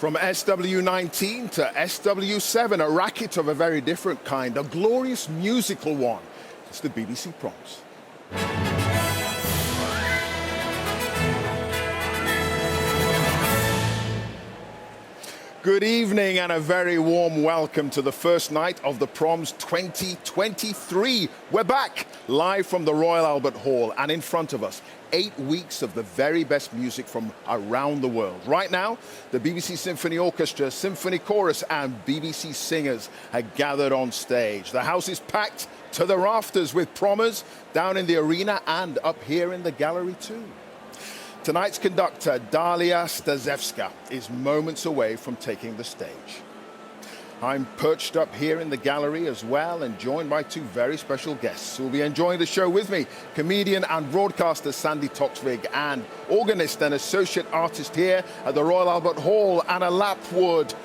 From SW19 to SW7, a racket of a very different kind, a glorious musical one. It's the BBC Proms. Good evening and a very warm welcome to the first night of the Proms 2023. We're back live from the Royal Albert Hall, and in front of us, 8 weeks of the very best music from around the world. Right now, the BBC Symphony Orchestra, Symphony Chorus and BBC singers are gathered on stage. The house is packed to the rafters with prommers down in the arena and up here in the gallery too. Tonight's conductor, Dalia Stasevska, is moments away from taking the stage. I'm perched up here in the gallery as well and joined by two very special guests who will be enjoying the show with me. Comedian and broadcaster Sandy Toksvig and organist and associate artist here at the Royal Albert Hall, Anna Lapwood.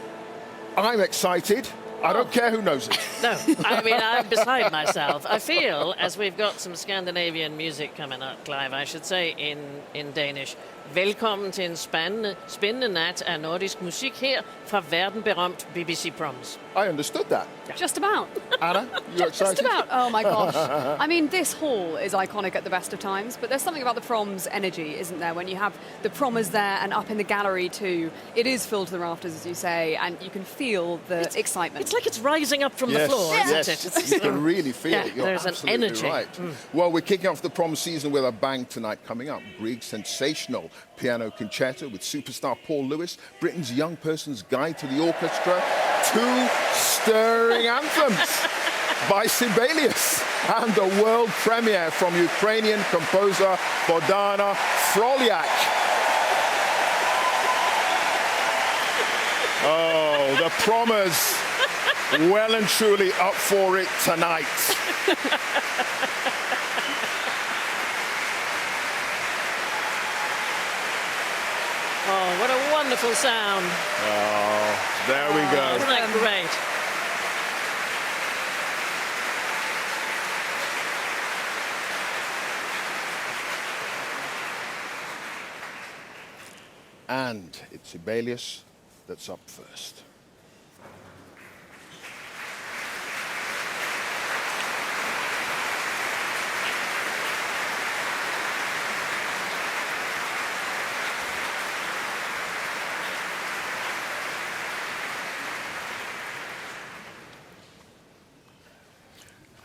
I'm excited. I don't care who knows it. No, I mean, I'm beside myself. I feel, as we've got some Scandinavian music coming up, Clive, I should say in Danish. Velkommen til en spændende nat af nordisk musik her fra verdenberømt BBC Proms. I understood that. Yeah. Just about. Anna, you excited? Just about. Oh my gosh. I mean, this hall is iconic at the best of times, but there's something about the Proms energy, isn't there? When you have the prommers there and up in the gallery too, it is filled to the rafters, as you say, and you can feel the excitement. It's like it's rising up from the floor, isn't it? You can really feel it. You're there's absolutely an energy. right. Well, we're kicking off the prom season with a bang tonight. Coming up, Grieg's sensational Piano Concerto with superstar Paul Lewis, Britain's Young Person's Guide to the Orchestra, two stirring anthems by Sibelius, and the world premiere from Ukrainian composer Bohdana Frolyak. Oh, the prommers well and truly up for it tonight. Oh, what a wonderful sound. Oh, there we go. Isn't that great? And it's Sibelius that's up first.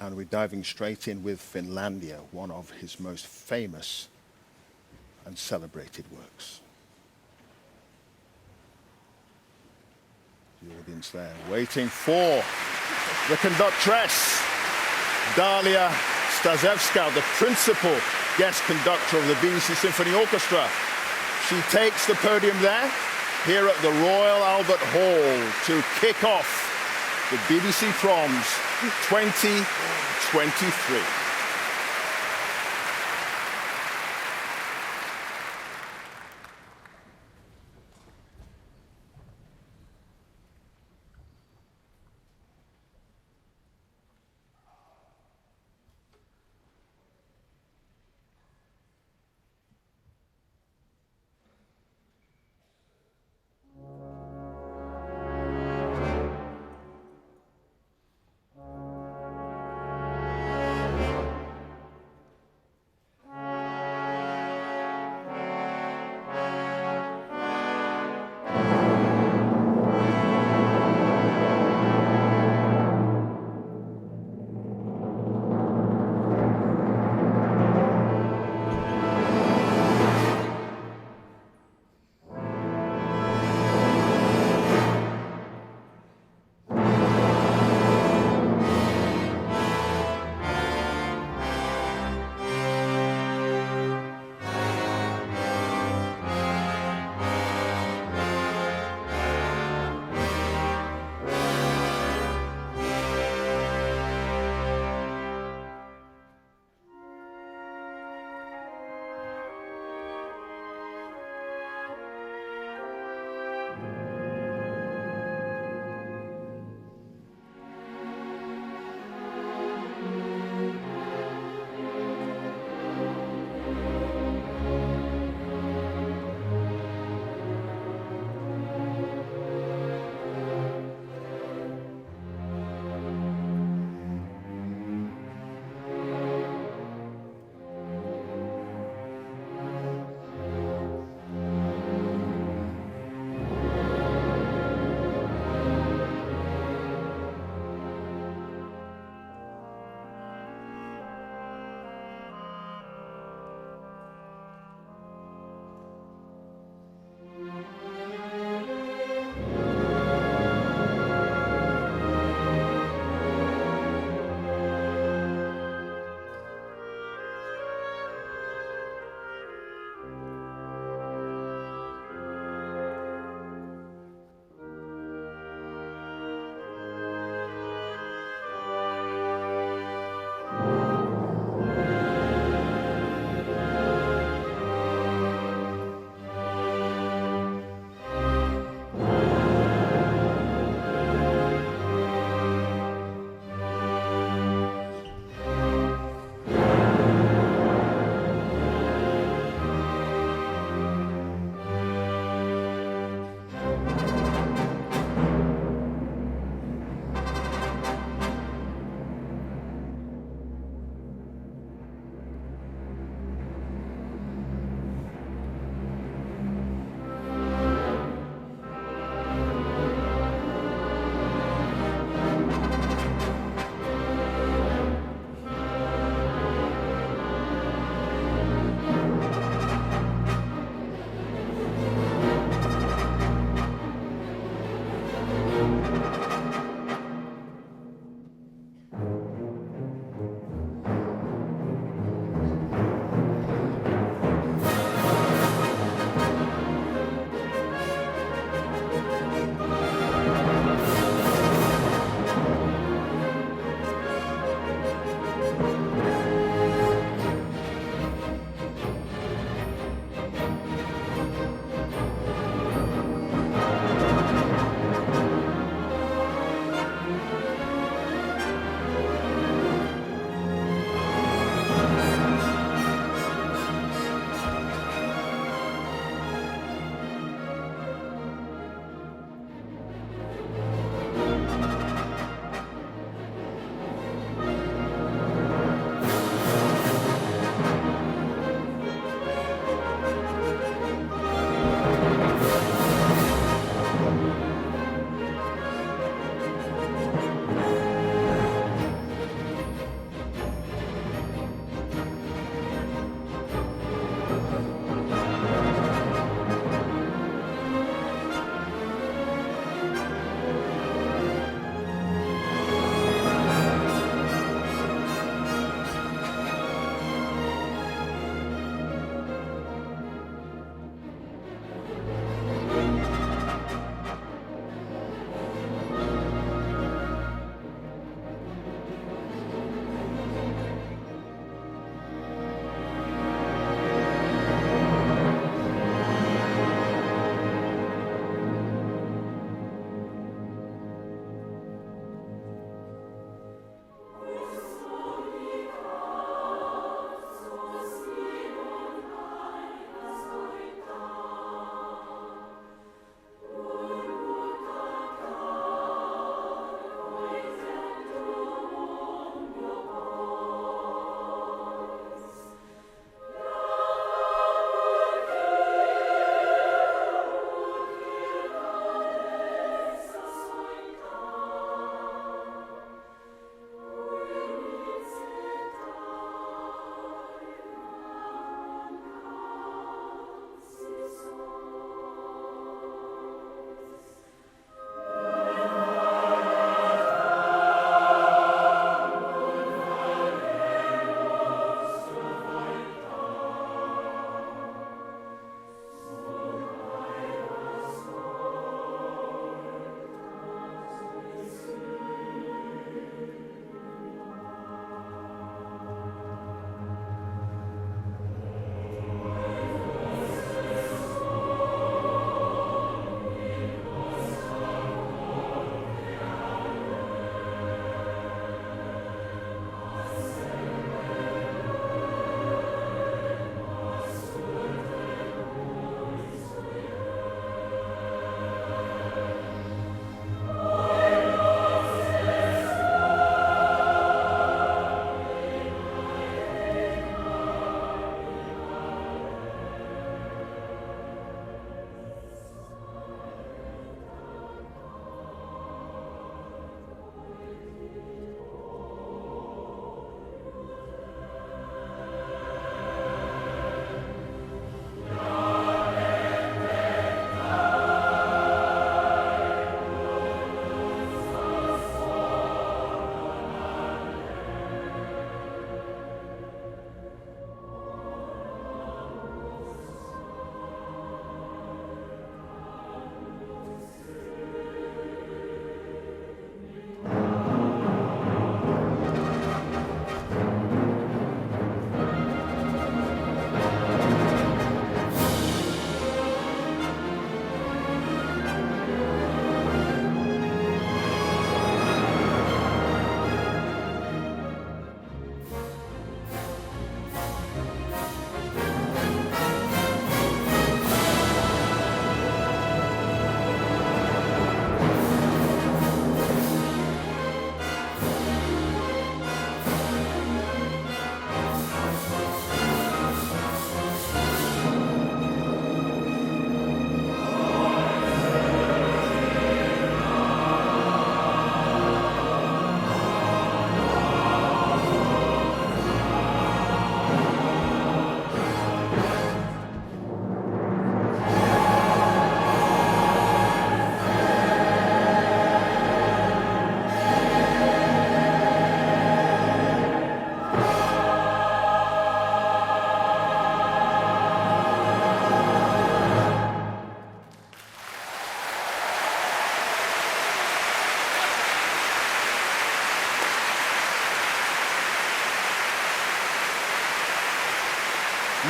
And we're diving straight in with Finlandia, one of his most famous and celebrated works. The audience there waiting for the conductress, Dalia Stasevska, the principal guest conductor of the BBC Symphony Orchestra. She takes the podium there, here at the Royal Albert Hall, to kick off the BBC Proms 2023.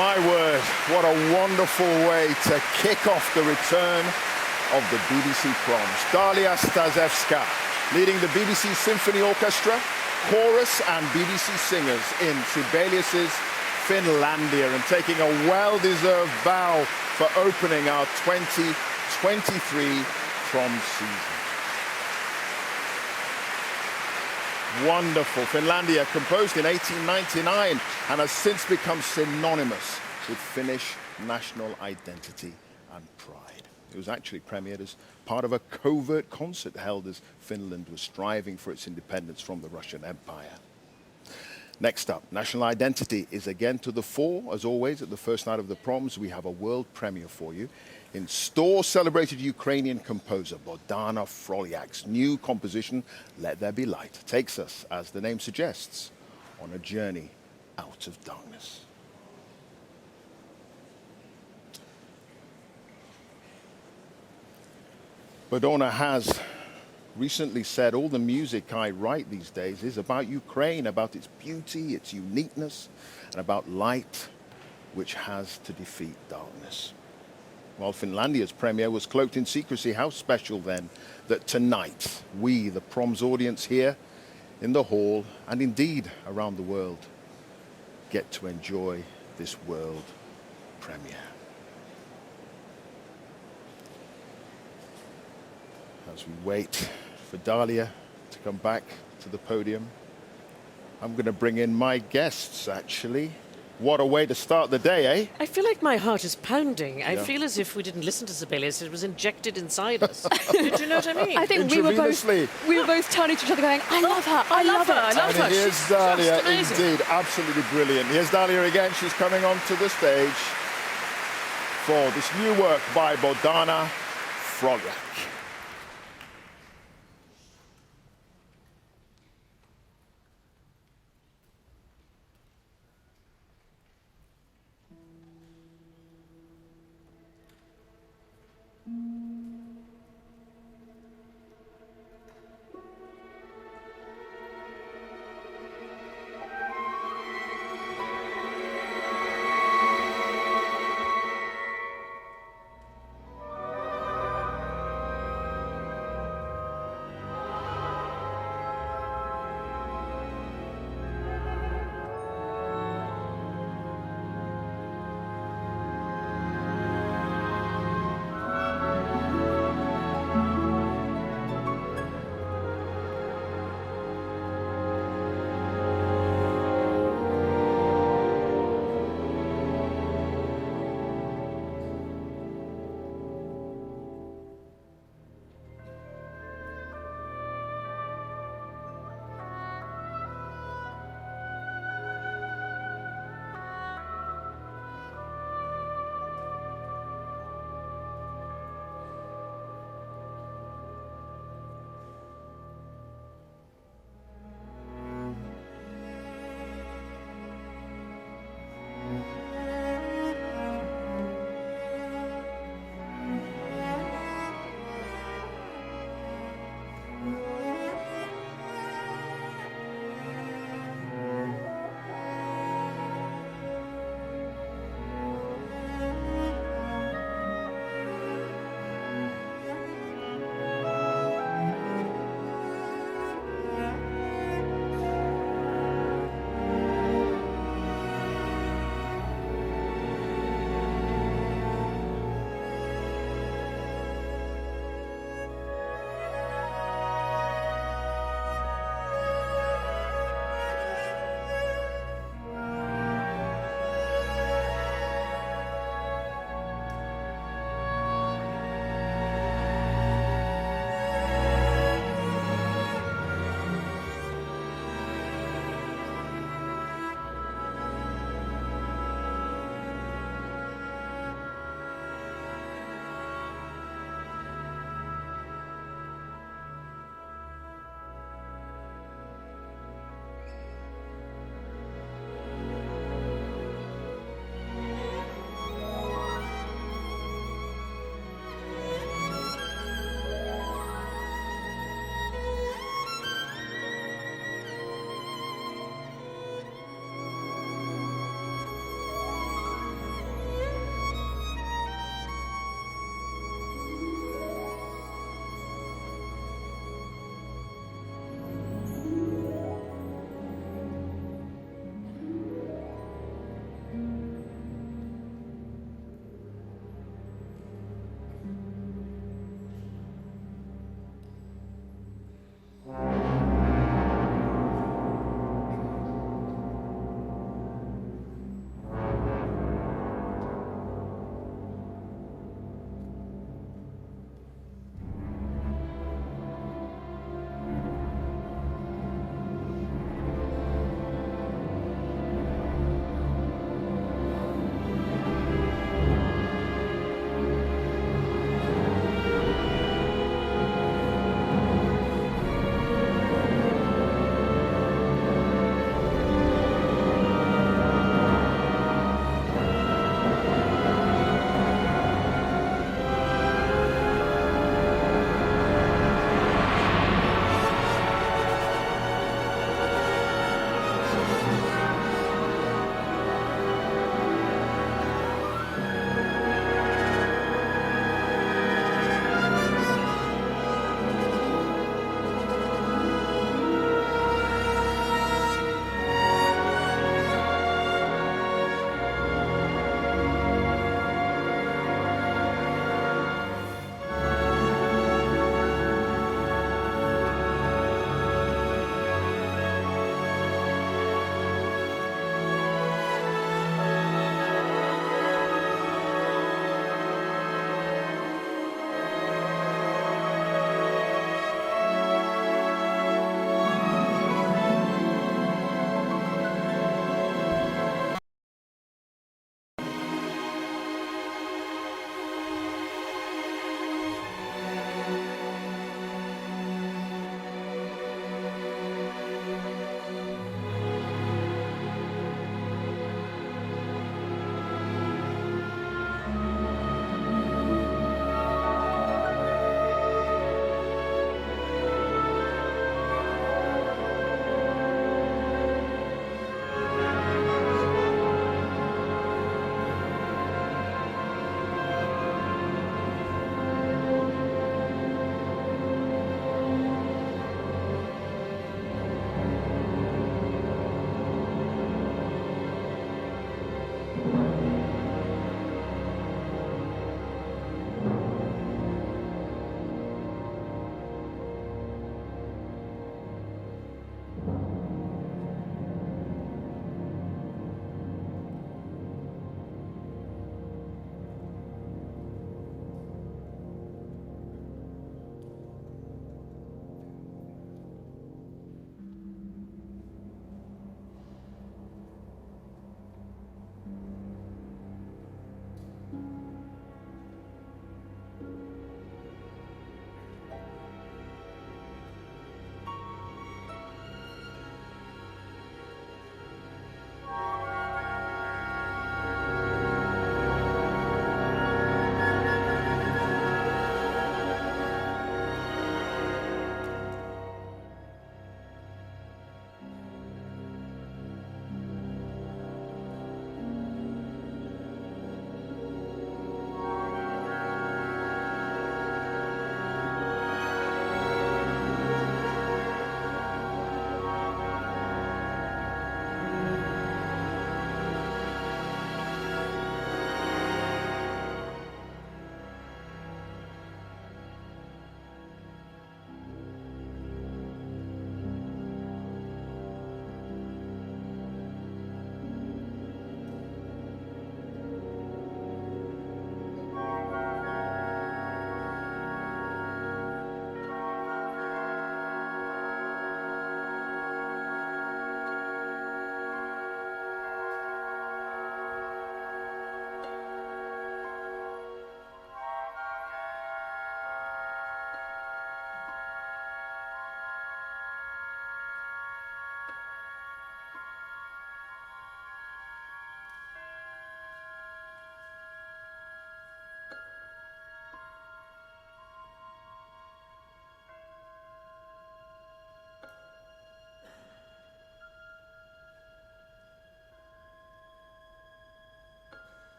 My word, what a wonderful way to kick off the return of the BBC Proms. Dalia Stasevska, leading the BBC Symphony Orchestra, chorus and BBC singers in Sibelius's Finlandia, and taking a well-deserved bow for opening our 2023 Prom season. Wonderful. Finlandia, composed in 1899 and has since become synonymous with Finnish national identity and pride. It was actually premiered as part of a covert concert held as Finland was striving for its independence from the Russian Empire. Next up, national identity is again to the fore. As always, at the first night of the Proms, we have a world premiere for you. In store, celebrated Ukrainian composer Bohdana Frolyak's new composition, Let There Be Light, takes us, as the name suggests, on a journey out of darkness. Bohdana has recently said, all the music I write these days is about Ukraine, about its beauty, its uniqueness, and about light, which has to defeat darkness. While Finlandia's premiere was cloaked in secrecy, how special then that tonight we, the Proms audience here in the hall and indeed around the world, get to enjoy this world premiere. As we wait for Dalia to come back to the podium, I'm going to bring in my guests, actually. What a way to start the day, eh? I feel like my heart is pounding. I Yeah. feel as if we didn't listen to Sibelius, it was injected inside us. Did you know what I mean? I think we were both turning to each other going, I love her, I love her. I love her. And here's She's Dalia, just amazing. indeed, absolutely brilliant. Here's Dalia again. She's coming onto the stage for this new work by Bohdana Frolyak.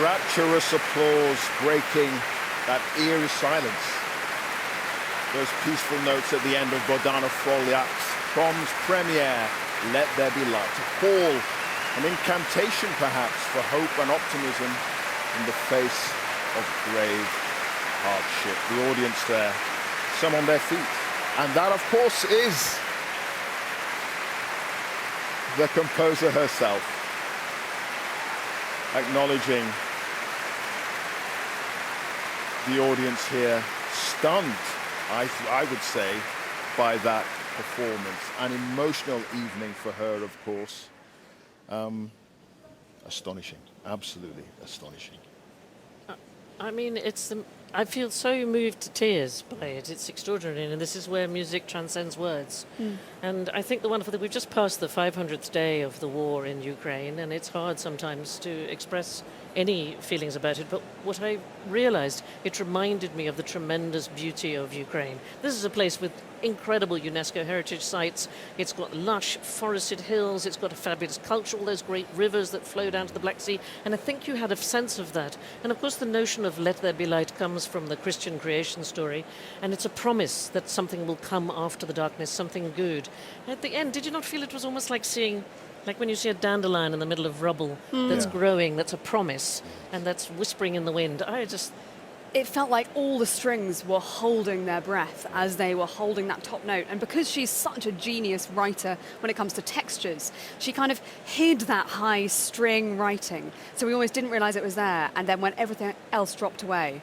Rapturous applause breaking that eerie silence. Those peaceful notes at the end of Bohdana Frolyak's Prom's premiere, Let There Be Light. A call, an incantation perhaps for hope and optimism in the face of grave hardship. The audience there, some on their feet. And that, of course, is the composer herself, acknowledging the audience here, stunned, I would say, by that performance. An emotional evening for her, of course. Astonishing, absolutely astonishing. I mean, I feel so moved to tears by it. It's extraordinary, and this is where music transcends words. And I think the wonderful thing, we've just passed the 500th day of the war in Ukraine, and it's hard sometimes to express any feelings about it, but what I realized, it reminded me of the tremendous beauty of Ukraine. This is a place with incredible UNESCO heritage sites. It's got lush forested hills, it's got a fabulous culture, all those great rivers that flow down to the Black Sea, and I think you had a sense of that. And of course the notion of Let There Be Light comes from the Christian creation story, and it's a promise that something will come after the darkness, something good. At the end, did you not feel it was almost like seeing, like when you see a dandelion in the middle of rubble that's growing, that's a promise, and that's whispering in the wind? It felt like all the strings were holding their breath as they were holding that top note. And because she's such a genius writer when it comes to textures, she kind of hid that high string writing. So we almost didn't realize it was there. And then when everything else dropped away,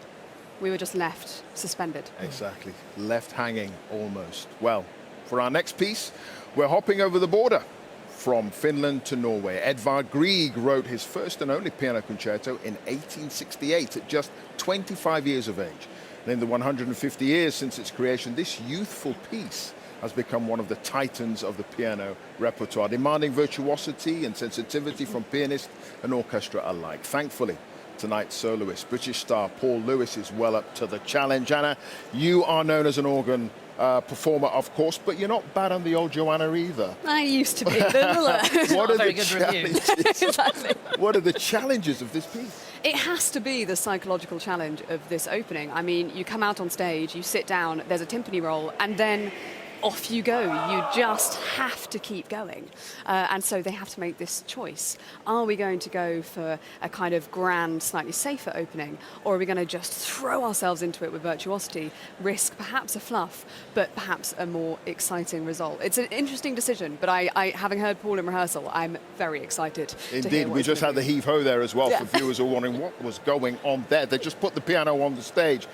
we were just left suspended. Exactly, left hanging almost. Well, for our next piece, we're hopping over the border from Finland to Norway. Edvard Grieg wrote his first and only piano concerto in 1868 at just 25 years of age. And in the 150 years since its creation, this youthful piece has become one of the titans of the piano repertoire, demanding virtuosity and sensitivity from pianist and orchestra alike. Thankfully, tonight's soloist, British star Paul Lewis, is well up to the challenge. Anna, you are known as an organ performer, of course, but you're not bad on the old Joanna either. I used to be. What are very the good review. challenges? Exactly. What are the challenges of this piece? It has to be the psychological challenge of this opening. I mean, you come out on stage, you sit down, there's a timpani roll, and then off you go. You just have to keep going. And so they have to make this choice. Are we going to go for a kind of grand, slightly safer opening, or are we going to just throw ourselves into it with virtuosity, risk perhaps a fluff, but perhaps a more exciting result? It's an interesting decision, but I having heard Paul in rehearsal, I'm very excited to hear Indeed, what we it's just gonna had the be. heave-ho there as well, Yeah. for viewers who are wondering what was going on there. They just put the piano on the stage.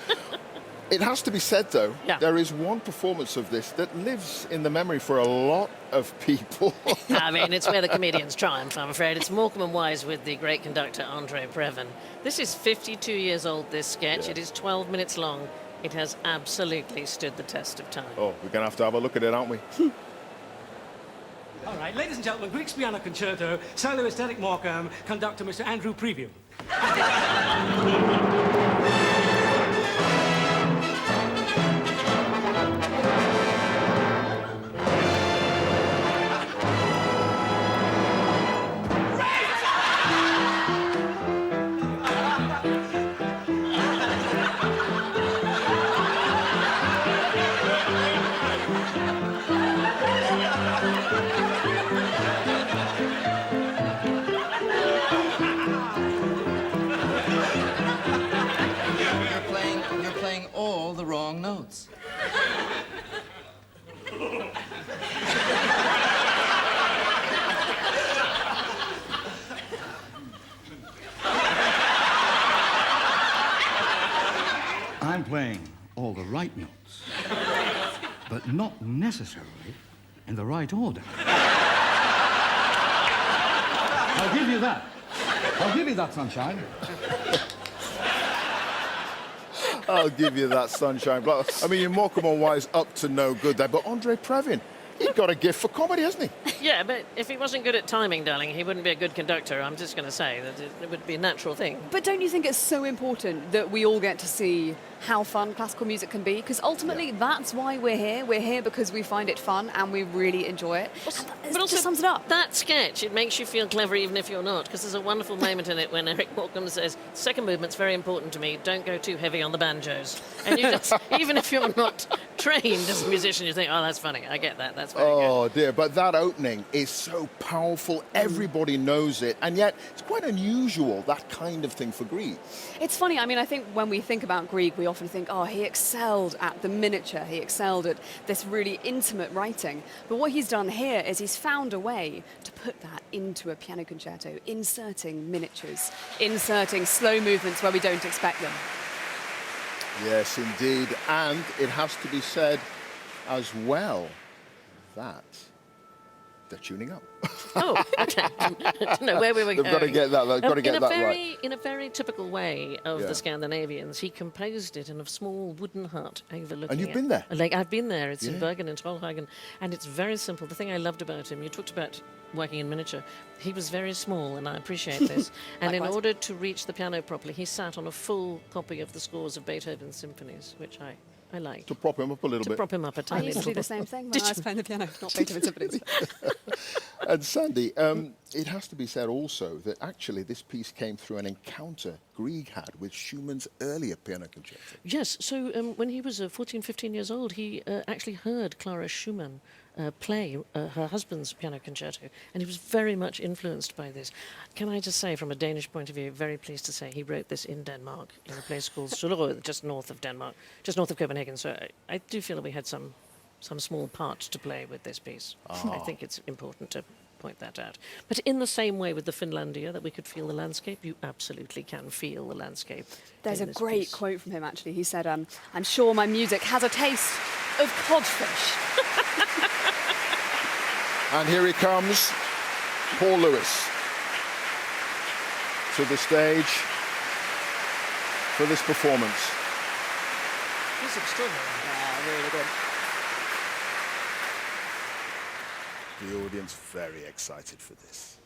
It has to be said, though, there is one performance of this that lives in the memory for a lot of people. I mean, it's where the comedians triumph, I'm afraid. It's Morecambe and Wise with the great conductor Andre Previn. This is 52 years old, this sketch. Yeah. It is 12 minutes long. It has absolutely stood the test of time. Oh, we're going to have a look at it, aren't we? All right, ladies and gentlemen, Grieg's Piano Concerto, soloist Eric Morecambe, conductor Mr. Andrew Preview. You're playing all the wrong notes. I'm playing all the right notes, but not necessarily in the right order. I'll give you that. I'll give you that, sunshine. I'll give you that, sunshine. But, I mean, you're Morecambe and Wise up to no good there, but Andre Previn, he's got a gift for comedy, hasn't he? Yeah, but if he wasn't good at timing, darling, he wouldn't be a good conductor. I'm just going to say that it would be a natural thing. But don't you think it's so important that we all get to see how fun classical music can be? Because ultimately, that's why we're here. We're here because we find it fun and we really enjoy it. It also, just sums it up. That sketch, it makes you feel clever even if you're not, because there's a wonderful moment in it when Eric Morecambe says, second movement's very important to me, don't go too heavy on the banjos. And you just, even if you're not trained as a musician, you think, oh, that's funny, I get that, that's very good. Oh dear, but that opening is so powerful, everybody knows it, and yet it's quite unusual, that kind of thing for Grieg. It's funny, I mean, I think when we think about Grieg, we often think, oh, he excelled at the miniature, he excelled at this really intimate writing. But what he's done here is he's found a way to put that into a piano concerto, inserting miniatures, inserting slow movements where we don't expect them. Yes, indeed, and it has to be said as well that they're tuning up. Oh, okay. I don't know where we were going. They've got to get that, they've got to get that right. In a very typical way of the Scandinavians, he composed it in a small wooden hut overlooking. And you've been there? Like, I've been there. It's in Bergen and Trollhättan, and it's very simple. The thing I loved about him, you talked about working in miniature. He was very small, and I appreciate this. And in order to reach the piano properly, he sat on a full copy of the scores of Beethoven's symphonies, which I like. To prop him up a little bit. To prop him up a I tiny used to little do the same thing when I was playing the piano, not Beethoven symphonies. And Sandy, it has to be said also that actually this piece came through an encounter Grieg had with Schumann's earlier piano concerto. Yes, so when he was 14, 15 years old, he actually heard Clara Schumann play her husband's piano concerto, and he was very much influenced by this. Can I just say, from a Danish point of view, very pleased to say he wrote this in Denmark, in a place called Solrød, just north of Denmark, just north of Copenhagen. So I do feel that we had some small part to play with this piece. I think it's important to point that out. But in the same way with the Finlandia, that we could feel the landscape, you absolutely can feel the landscape. There's a great quote from him, actually. He said, I'm sure my music has a taste of codfish. And here he comes, Paul Lewis, to the stage for this performance. He's extraordinary. Yeah, really good. The audience very excited for this.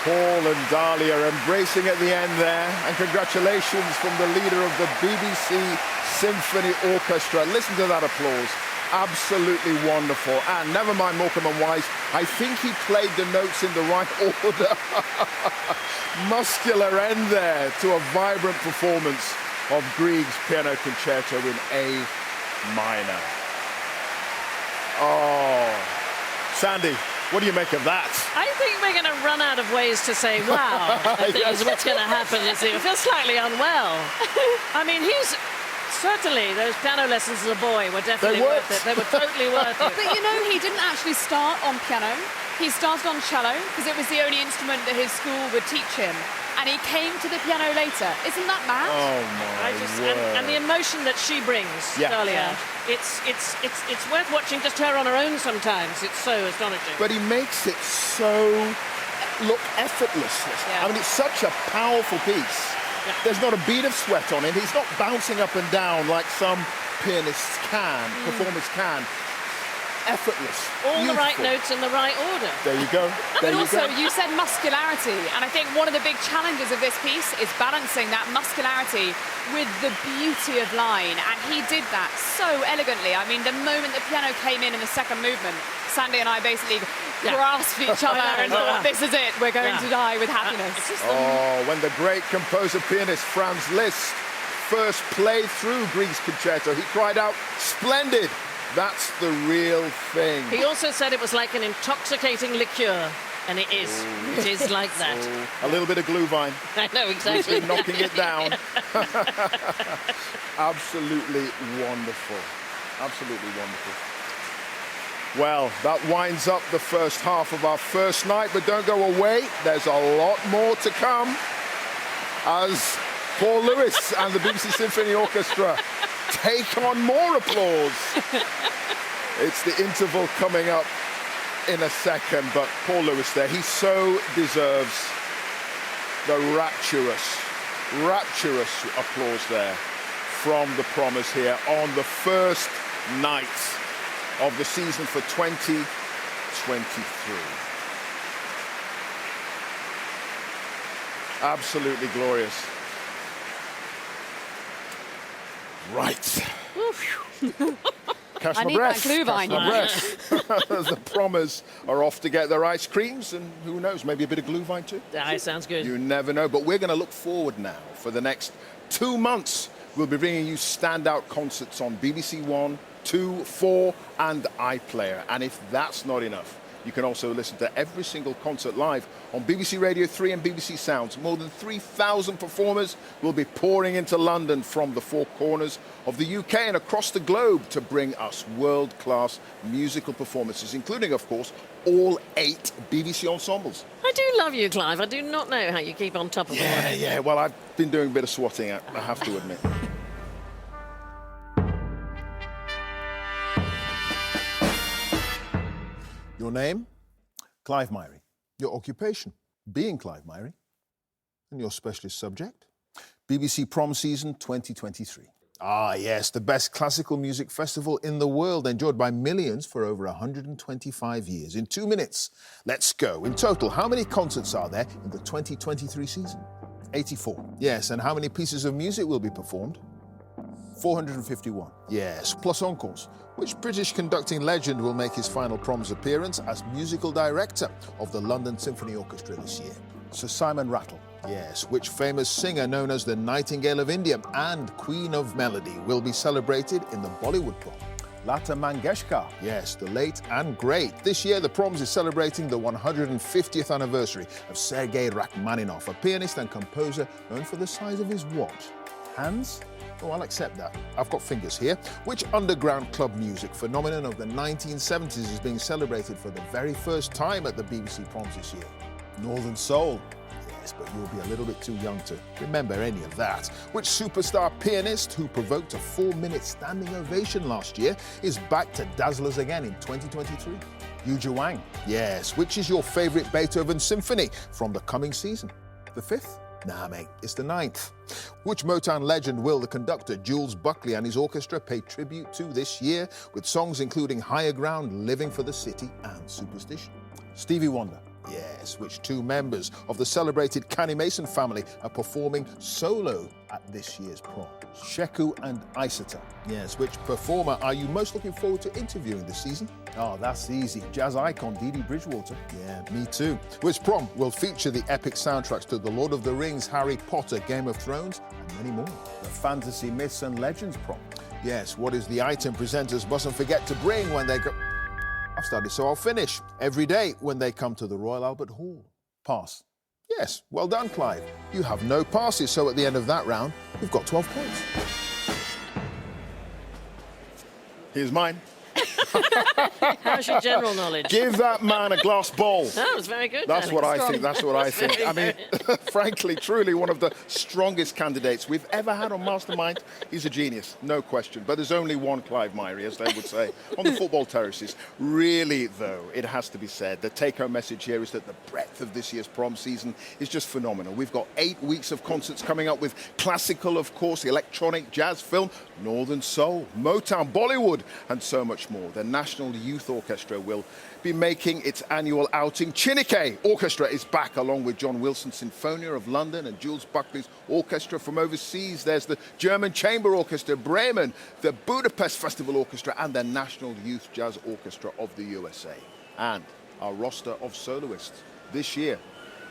Paul and Dalia embracing at the end there, and congratulations from the leader of the BBC Symphony Orchestra. Listen to that applause. Absolutely wonderful. And never mind Morecambe and Wise, I think he played the notes in the right order. Muscular end there to a vibrant performance of Grieg's Piano Concerto in A minor. Oh, Sandy, what do you make of that? I think we're going to run out of ways to say wow. I think is what's going to happen. I feel slightly unwell. I mean, he's certainly, those piano lessons as a boy were definitely worth it. They were totally worth it. But you know, he didn't actually start on piano. He started on cello because it was the only instrument that his school would teach him. And he came to the piano later. Isn't that mad? Oh my word. And the emotion that she brings, Dalia, it's worth watching just her on her own sometimes. It's so astonishing. But he makes it so look effortless. Yeah. I mean, it's such a powerful piece. Yeah. There's not a beat of sweat on it. He's not bouncing up and down like some pianists can, performers can. Effortless. All beautiful. the right notes in the right order. There you go. There But you also, go. you said muscularity, and I think one of the big challenges of this piece is balancing that muscularity with the beauty of line, and he did that so elegantly. I mean, the moment the piano came in the second movement, Sandy and I basically grasped each other and thought, this is it, we're going to die with happiness. Oh, when the great composer-pianist Franz Liszt first played through Grieg's concerto, he cried out, "Splendid! That's the real thing." He also said it was like an intoxicating liqueur, and it is. It is like that. A little bit of Glühwein. I know, exactly. He's been knocking it down. Absolutely wonderful. Absolutely wonderful. Well, that winds up the first half of our first night, but don't go away. There's a lot more to come as Paul Lewis and the BBC Symphony Orchestra take on more applause. It's the interval coming up in a second, but Paul Lewis there, he so deserves the rapturous applause there from the Prommers here on the first night of the season for 2023. Absolutely glorious. Right. Catch I my need breath. that glühwein. Catch my breath. The Prommers are off to get their ice creams, and who knows, maybe a bit of glühwein too. That sounds good. You never know. But we're going to look forward now for the next 2 months. We'll be bringing you standout concerts on BBC One, 2, 4, and iPlayer. And if that's not enough, you can also listen to every single concert live on BBC Radio 3 and BBC Sounds. More than 3,000 performers will be pouring into London from the four corners of the UK and across the globe to bring us world-class musical performances, including, of course, all 8 BBC ensembles. I do love you, Clive. I do not know how you keep on top of all of it. Yeah, well, I've been doing a bit of swatting, I have to admit. Your name? Clive Myrie. Your occupation? Being Clive Myrie. And your specialist subject? BBC Prom season 2023. Ah, yes, the best classical music festival in the world, enjoyed by millions for over 125 years. In 2 minutes, let's go. In total, how many concerts are there in the 2023 season? 84. Yes, and how many pieces of music will be performed? 451. Yes, plus encores. Which British conducting legend will make his final Proms appearance as musical director of the London Symphony Orchestra this year? Sir Simon Rattle. Yes, which famous singer known as the Nightingale of India and Queen of Melody will be celebrated in the Bollywood Prom? Lata Mangeshkar. Yes, the late and great. This year, the Proms is celebrating the 150th anniversary of Sergei Rachmaninoff, a pianist and composer known for the size of his watch. Hands? Oh, I'll accept that. I've got fingers here. Which underground club music phenomenon of the 1970s is being celebrated for the very first time at the BBC Proms this year? Northern Soul. Yes, but you'll be a little bit too young to remember any of that. Which superstar pianist who provoked a 4-minute standing ovation last year is back to dazzle us again in 2023? Yuja Wang. Yes, which is your favourite Beethoven symphony from the coming season? The 5th? Nah, mate, it's the 9th. Which Motown legend will the conductor Jules Buckley and his orchestra pay tribute to this year, with songs including Higher Ground, Living for the City and Superstition? Stevie Wonder. Yes, which 2 members of the celebrated Canny Mason family are performing solo at this year's Prom? Sheku and Isata. Yes, which performer are you most looking forward to interviewing this season? Oh, that's easy. Jazz icon Dee Bridgewater. Yeah, me too. Which Prom will feature the epic soundtracks to The Lord of the Rings, Harry Potter, Game of Thrones, and many more? The Fantasy Myths and Legends Prom. Yes, what is the item presenters mustn't forget to bring when they go... I've started, so I'll finish. Every day when they come to the Royal Albert Hall. Pass. Yes, well done, Clive. You have no passes, so at the end of that round, you've got 12 points. Here's mine. How's your general knowledge? Give that man a glass bowl. That was very good. That's what Alex. I think. That's what I think. I mean, frankly, truly one of the strongest candidates we've ever had on Mastermind. He's a genius, no question. But there's only one Clive Myrie, as they would say, on the football terraces. Really, though, it has to be said, the take-home message here is that the breadth of this year's Prom season is just phenomenal. We've got 8 weeks of concerts coming up with classical, of course, electronic, jazz, film, Northern Soul, Motown, Bollywood, and so much more. The National Youth Orchestra will be making its annual outing. Chineke Orchestra is back, along with John Wilson's Sinfonia of London and Jules Buckley's orchestra from overseas. There's the German Chamber Orchestra, Bremen, the Budapest Festival Orchestra, and the National Youth Jazz Orchestra of the USA. And our roster of soloists this year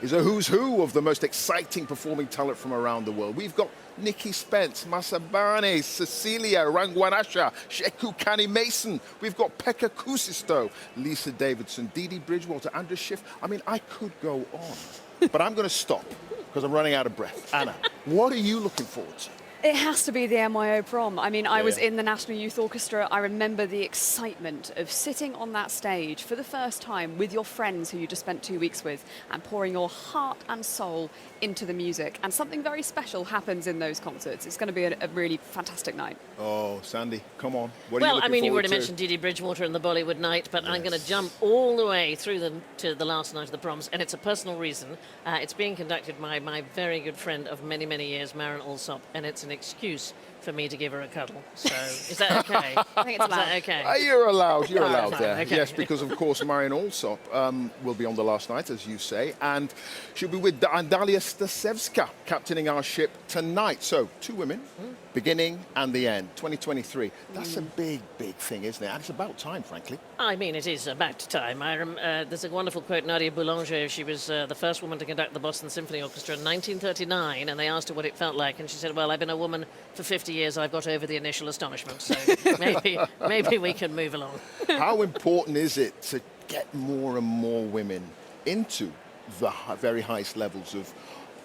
is a who's who of the most exciting performing talent from around the world. We've got Nikki Spence, Masabane, Cecilia Rangwanasha, Sheku Canny Mason. We've got Pekka Kuusisto, Lisa Davidson, Dee Bridgewater, Andrew Schiff. I mean, I could go on, but I'm going to stop because I'm running out of breath. Anna, what are you looking forward to? It has to be the NYO Prom. I mean, I was Yeah. in the National Youth Orchestra. I remember the excitement of sitting on that stage for the first time with your friends who you just spent 2 weeks with and pouring your heart and soul into the music. And something very special happens in those concerts. It's going to be a really fantastic night. Oh, Sandy, come on. What are you Well, looking I mean, you forward already to? mentioned Dee Bridgewater and the Bollywood night, but I'm going to jump all the way through to the last night of the Proms, and it's a personal reason. It's being conducted by my very good friend of many, many years, Maren Alsop, and it's an excuse for me to give her a cuddle. So is that okay? I think it's Is that allowed. okay? You're allowed. You're Oh, allowed fine, there. okay. Yes, because of course Marion Alsop will be on the last night, as you say, and she'll be with Dalia Stasevska captaining our ship tonight. So 2 women, beginning and the end. 2023. That's a big, big thing, isn't it? And it's about time, frankly. I mean, it is about time. There's a wonderful quote, Nadia Boulanger. She was the first woman to conduct the Boston Symphony Orchestra in 1939, and they asked her what it felt like, and she said, well, I've been a woman for 50 years. I've got over the initial astonishment, so maybe we can move along. How important is it to get more and more women into the very highest levels of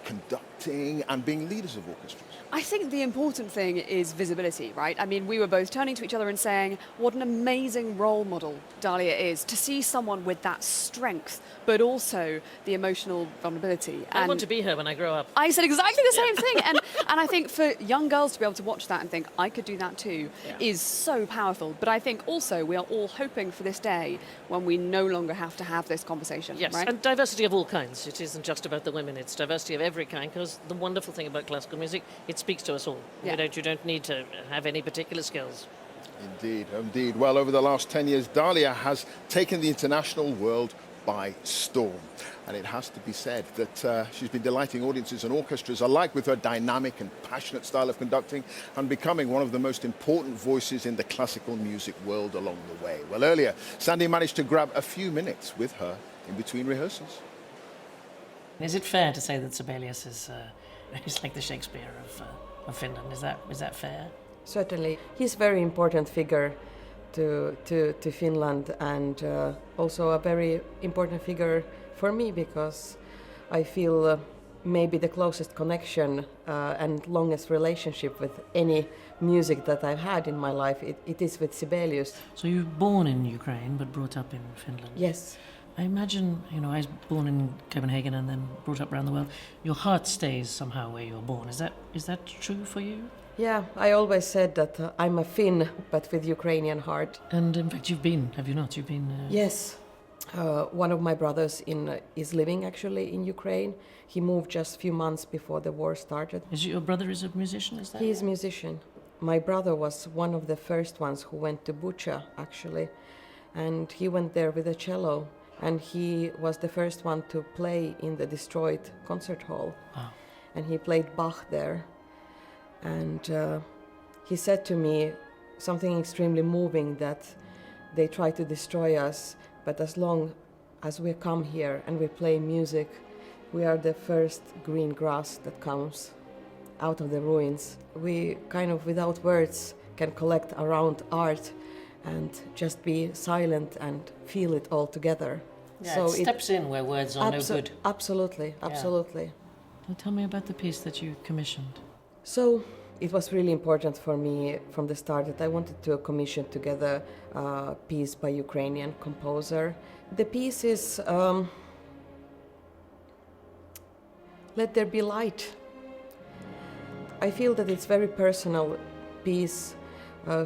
conducting and being leaders of orchestras? I think the important thing is visibility, right? I mean, we were both turning to each other and saying, what an amazing role model Dalia is, to see someone with that strength, but also the emotional vulnerability. I want to be her when I grow up. I said exactly the same thing. And I think for young girls to be able to watch that and think, I could do that too, is so powerful. But I think also we are all hoping for this day when we no longer have to have this conversation, Yes, right? and diversity of all kinds. It isn't just about the women, it's diversity of every kind, because the wonderful thing about classical music, it speaks to us all. Yeah. You don't need to have any particular skills. Indeed, indeed. Well, over the last 10 years, Dalia has taken the international world by storm. And it has to be said that she's been delighting audiences and orchestras alike with her dynamic and passionate style of conducting and becoming one of the most important voices in the classical music world along the way. Well, earlier, Sandy managed to grab a few minutes with her in between rehearsals. Is it fair to say that Sibelius is he's like the Shakespeare of Finland? Is that fair? Certainly. He's a very important figure to Finland, and also a very important figure for me, because I feel maybe the closest connection and longest relationship with any music that I've had in my life, it is with Sibelius. So you were born in Ukraine but brought up in Finland? Yes. I imagine, I was born in Copenhagen and then brought up around the world. Your heart stays somehow where you were born. Is that true for you? Yeah, I always said that I'm a Finn, but with Ukrainian heart. And in fact, have you not? You've been... Yes. One of my brothers is living actually in Ukraine. He moved just a few months before the war started. Your brother is a musician, is that? He is a musician. My brother was one of the first ones who went to Bucha, actually. And he went there with a cello. And he was the first one to play in the destroyed concert hall. Wow. And he played Bach there. And he said to me something extremely moving, that they try to destroy us, but as long as we come here and we play music, we are the first green grass that comes out of the ruins. We kind of, without words, can collect around art and just be silent and feel it all together. Yeah, so it steps in where words are no good. Absolutely, absolutely. Well, tell me about the piece that you commissioned. So it was really important for me from the start that I wanted to commission together a piece by Ukrainian composer. The piece is Let There Be Light. I feel that it's very personal piece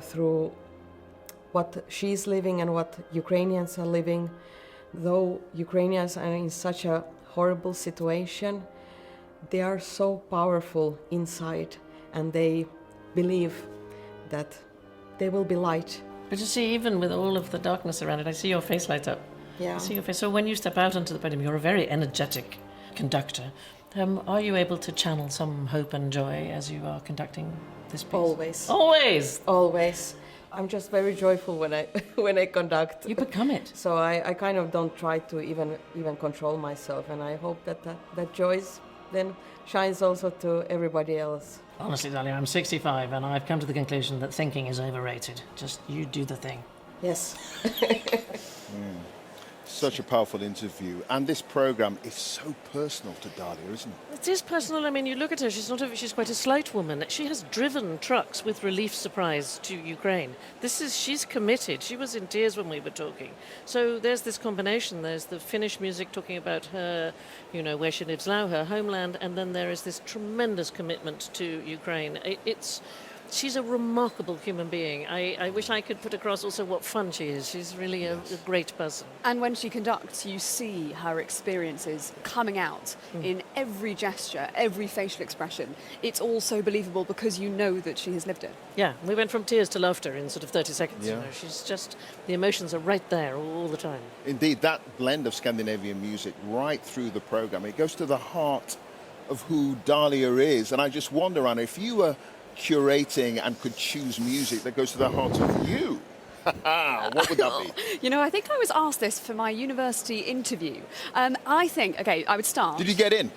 through what she's living and what Ukrainians are living. Though Ukrainians are in such a horrible situation, they are so powerful inside, and they believe that there will be light. But you see, even with all of the darkness around it, I see your face light up. Yeah. I see your face. So when you step out onto the podium, you're a very energetic conductor. Are you able to channel some hope and joy as you are conducting this piece? Always. Always? Always. I'm just very joyful when I when I conduct. You become it. So I kind of don't try to even control myself, and I hope that that joy then shines also to everybody else. Honestly, Dalia, I'm 65 and I've come to the conclusion that thinking is overrated. Just you do the thing. Yes. Such a powerful interview, and this program is so personal to Dalia, isn't it? It is personal. I mean, you look at her, she's quite a slight woman. She has driven trucks with relief supplies to Ukraine. She's committed. She was in tears when we were talking. So there's this combination. There's the Finnish music talking about her, where she lives now, her homeland, and then there is this tremendous commitment to Ukraine. she's a remarkable human being. I wish I could put across also what fun she is. She's really a great person. And when she conducts, you see her experiences coming out in every gesture, every facial expression. It's all so believable because you know that she has lived it. Yeah, we went from tears to laughter in sort of 30 seconds. Yeah. You know, she's just, the emotions are right there all the time. Indeed, that blend of Scandinavian music right through the program, it goes to the heart of who Dalia is. And I just wonder, Anna, if you were curating and could choose music that goes to the heart of you, what would that be? You know, I think I was asked this for my university interview. I think, okay, I would start. Did you get in?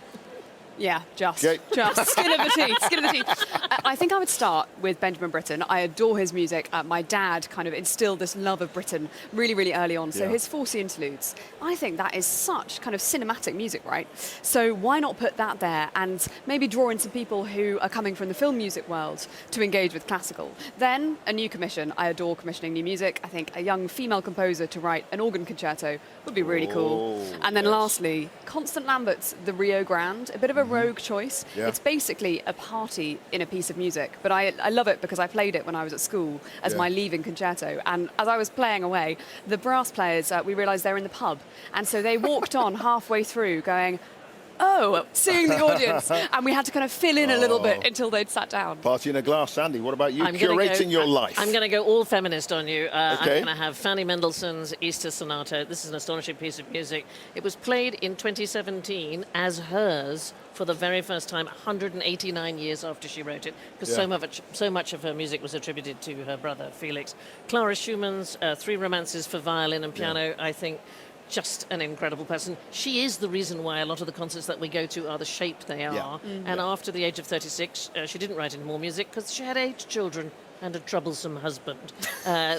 Yeah, just Okay. skin of the teeth, skin of the teeth. I think I would start with Benjamin Britten. I adore his music. My dad kind of instilled this love of Britten really, really early on. So Yeah. his 40 interludes, I think that is such kind of cinematic music, right? So why not put that there and maybe draw in some people who are coming from the film music world to engage with classical. Then a new commission. I adore commissioning new music. I think a young female composer to write an organ concerto would be really cool. And then lastly, Constant Lambert's The Rio Grande, a bit of a rogue choice. Yeah. It's basically a party in a piece of music, but I love it because I played it when I was at school as my leaving concerto. And as I was playing away, the brass players, we realised they were in the pub. And so they walked on halfway through going, oh, seeing the audience. And we had to kind of fill in a little bit until they'd sat down. Party in a glass. Sandy, what about you? I'm gonna Curating your life. I'm going to go all feminist on you. I'm Okay. going to have Fanny Mendelssohn's Easter Sonata. This is an astonishing piece of music. It was played in 2017 as hers for the very first time, 189 years after she wrote it, because so much of her music was attributed to her brother, Felix. Clara Schumann's Three Romances for Violin and Piano, I think, just an incredible person. She is the reason why a lot of the concerts that we go to are the shape they are. And after the age of 36, she didn't write any more music because she had 8 children and a troublesome husband.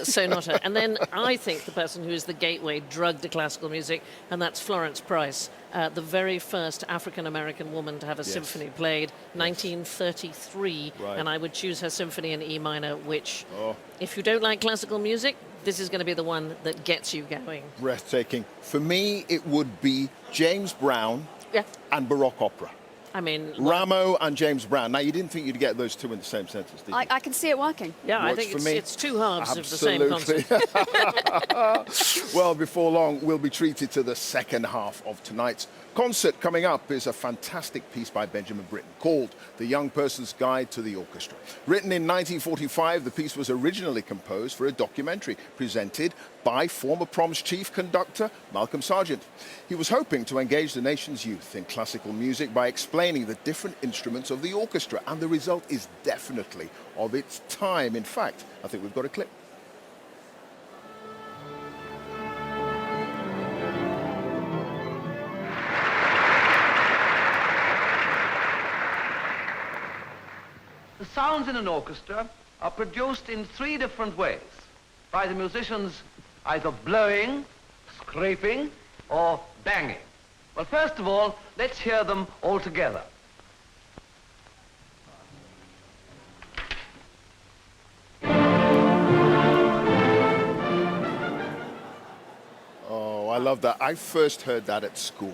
So not her. And then I think the person who is the gateway drug to classical music, and that's Florence Price, the very first African-American woman to have a symphony played, 1933. Right. And I would choose her symphony in E minor, which, if you don't like classical music, this is going to be the one that gets you going. Breathtaking. For me, it would be James Brown Yeah. and Baroque opera. I mean, Rameau and James Brown. Now, you didn't think you'd get those two in the same sentence, did you? I can see it working. yeah, I Works think for me. it's two halves of the same concert. Well, before long, we'll be treated to the second half of tonight's concert. Coming up is a fantastic piece by Benjamin Britten called The Young Person's Guide to the Orchestra. Written in 1945, the piece was originally composed for a documentary presented by former Proms chief conductor Malcolm Sargent. He was hoping to engage the nation's youth in classical music by explaining the different instruments of the orchestra, and the result is definitely of its time. In fact, I think we've got a clip. The sounds in an orchestra are produced in 3 different ways by the musicians either blowing, scraping, or banging. Well, first of all, let's hear them all together. Oh, I love that. I first heard that at school.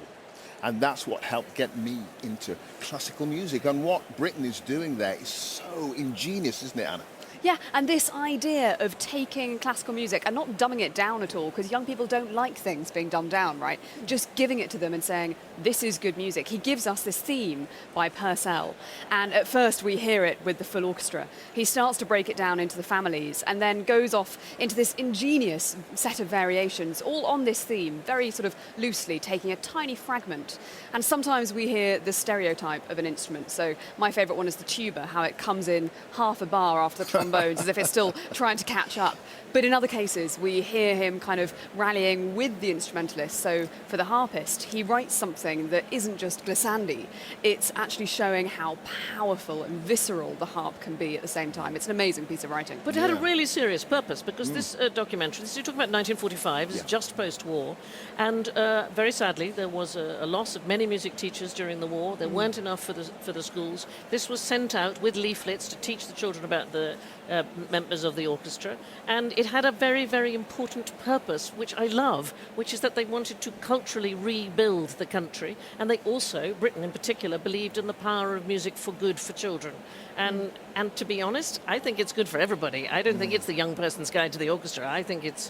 And that's what helped get me into classical music. And what Britten is doing there is so ingenious, isn't it, Anna? Yeah, and this idea of taking classical music and not dumbing it down at all, because young people don't like things being dumbed down, right? Just giving it to them and saying, this is good music. He gives us this theme by Purcell, and at first we hear it with the full orchestra. He starts to break it down into the families and then goes off into this ingenious set of variations, all on this theme, very sort of loosely, taking a tiny fragment. And sometimes we hear the stereotype of an instrument. So my favourite one is the tuba, how it comes in half a bar after the trombones, as if it's still trying to catch up. But in other cases, we hear him kind of rallying with the instrumentalist. So for the harpist, he writes something that isn't just glissandi. It's actually showing how powerful and visceral the harp can be at the same time. It's an amazing piece of writing. But it had a really serious purpose, because this documentary, you're talking about 1945, it's just post-war, and very sadly there was a loss of many music teachers during the war. There weren't enough for the schools. This was sent out with leaflets to teach the children about the members of the orchestra, and it had a very, very important purpose, which I love, which is that they wanted to culturally rebuild the country, and they also, Britain in particular, believed in the power of music for good for children. And to be honest, I think it's good for everybody. I don't think it's the young person's guide to the orchestra. I think it's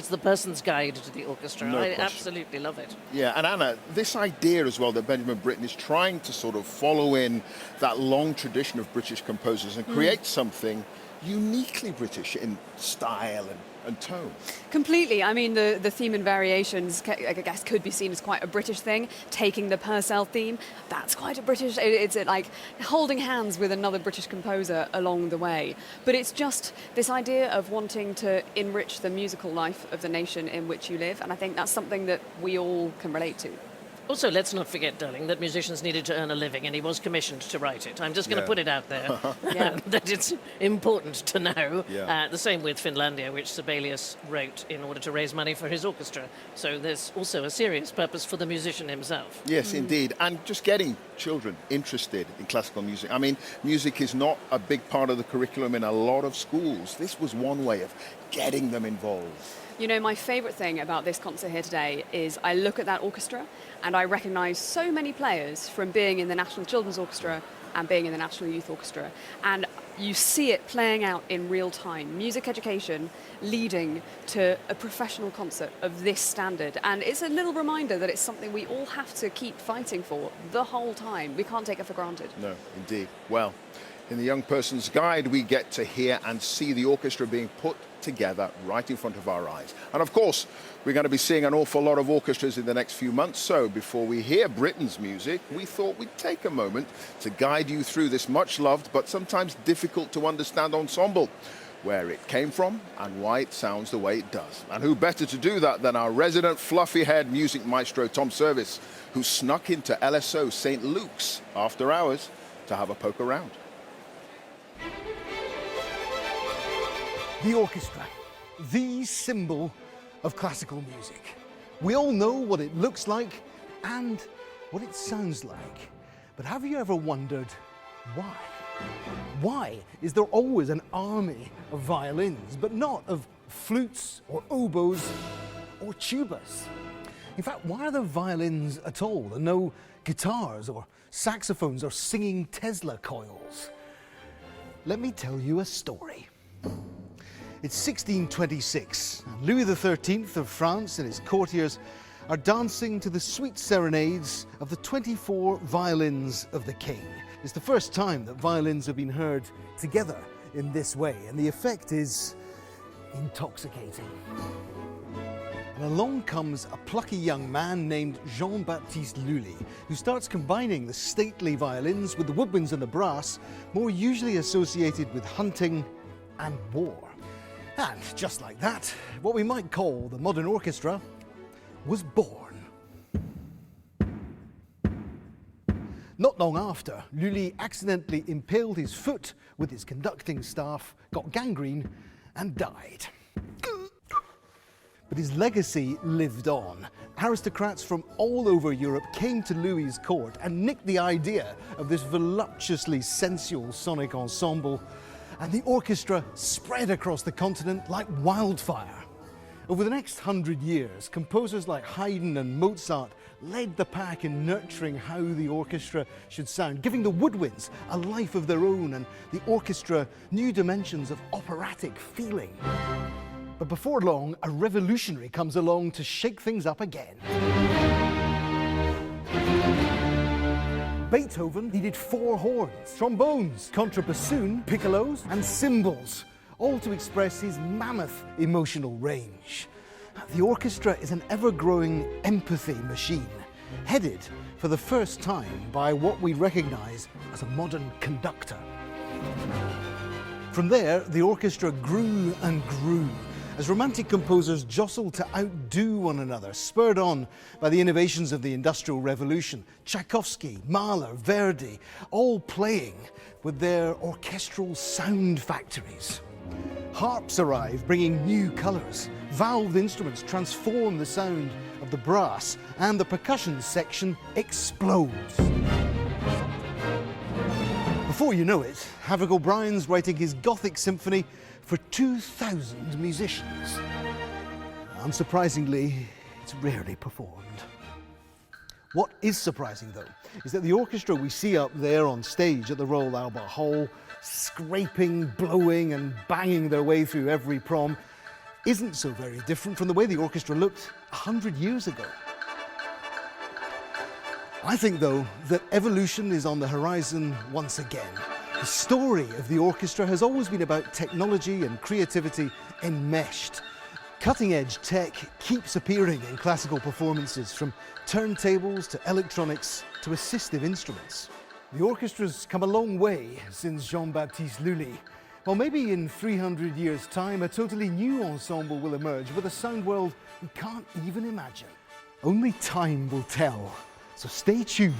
the person's guide to the orchestra. No I question. absolutely love it. Yeah, and Anna, this idea as well that Benjamin Britten is trying to sort of follow in that long tradition of British composers and create something uniquely British in style and tone. Completely. I mean, the theme and variations, I guess, could be seen as quite a British thing. Taking the Purcell theme, that's quite a British. It's like holding hands with another British composer along the way. But it's just this idea of wanting to enrich the musical life of the nation in which you live, and I think that's something that we all can relate to. Also, let's not forget, darling, that musicians needed to earn a living, and he was commissioned to write it. I'm just going to put it out there that it's important to know. Yeah. The same with Finlandia, which Sibelius wrote in order to raise money for his orchestra. So there's also a serious purpose for the musician himself. Yes, indeed. And just getting children interested in classical music. I mean, music is not a big part of the curriculum in a lot of schools. This was one way of getting them involved. You know, my favourite thing about this concert here today is I look at that orchestra and I recognise so many players from being in the National Children's Orchestra and being in the National Youth Orchestra. And you see it playing out in real time. Music education leading to a professional concert of this standard. And it's a little reminder that it's something we all have to keep fighting for the whole time. We can't take it for granted. No, indeed. Well, in the Young Person's Guide, we get to hear and see the orchestra being put together right in front of our eyes. And of course, we're going to be seeing an awful lot of orchestras in the next few months. So before we hear Britain's music, we thought we'd take a moment to guide you through this much loved but sometimes difficult to understand ensemble, where it came from and why it sounds the way it does. And who better to do that than our resident fluffy-haired music maestro Tom Service, who snuck into LSO St. Luke's after hours to have a poke around. The orchestra, the symbol of classical music. We all know what it looks like and what it sounds like. But have you ever wondered why? Why is there always an army of violins, but not of flutes or oboes or tubas? In fact, why are there violins at all and no guitars or saxophones or singing Tesla coils? Let me tell you a story. It's 1626, and Louis XIII of France and his courtiers are dancing to the sweet serenades of the 24 violins of the king. It's the first time that violins have been heard together in this way, and the effect is intoxicating. And along comes a plucky young man named Jean-Baptiste Lully, who starts combining the stately violins with the woodwinds and the brass, more usually associated with hunting and war. And just like that, what we might call the modern orchestra was born. Not long after, Lully accidentally impaled his foot with his conducting staff, got gangrene, and died. But his legacy lived on. Aristocrats from all over Europe came to Louis's court and nicked the idea of this voluptuously sensual sonic ensemble, and the orchestra spread across the continent like wildfire. Over the next 100 years, composers like Haydn and Mozart led the pack in nurturing how the orchestra should sound, giving the woodwinds a life of their own and the orchestra new dimensions of operatic feeling. But before long, a revolutionary comes along to shake things up again. Beethoven needed 4 horns, trombones, contrabassoon, piccolos, and cymbals, all to express his mammoth emotional range. The orchestra is an ever-growing empathy machine, headed for the first time by what we recognize as a modern conductor. From there, the orchestra grew and grew, as romantic composers jostled to outdo one another, spurred on by the innovations of the Industrial Revolution. Tchaikovsky, Mahler, Verdi, all playing with their orchestral sound factories. Harps arrive, bringing new colours. Valved instruments transform the sound of the brass, and the percussion section explodes. before you know it, Havok O'Brien's writing his Gothic symphony for 2,000 musicians. Unsurprisingly, it's rarely performed. What is surprising, though, is that the orchestra we see up there on stage at the Royal Albert Hall, scraping, blowing and banging their way through every prom, isn't so very different from the way the orchestra looked 100 years ago. I think, though, that evolution is on the horizon once again. The story of the orchestra has always been about technology and creativity enmeshed. Cutting-edge tech keeps appearing in classical performances, from turntables to electronics to assistive instruments. The orchestra's come a long way since Jean-Baptiste Lully. Well, maybe in 300 years' time, a totally new ensemble will emerge with a sound world we can't even imagine. Only time will tell, so stay tuned.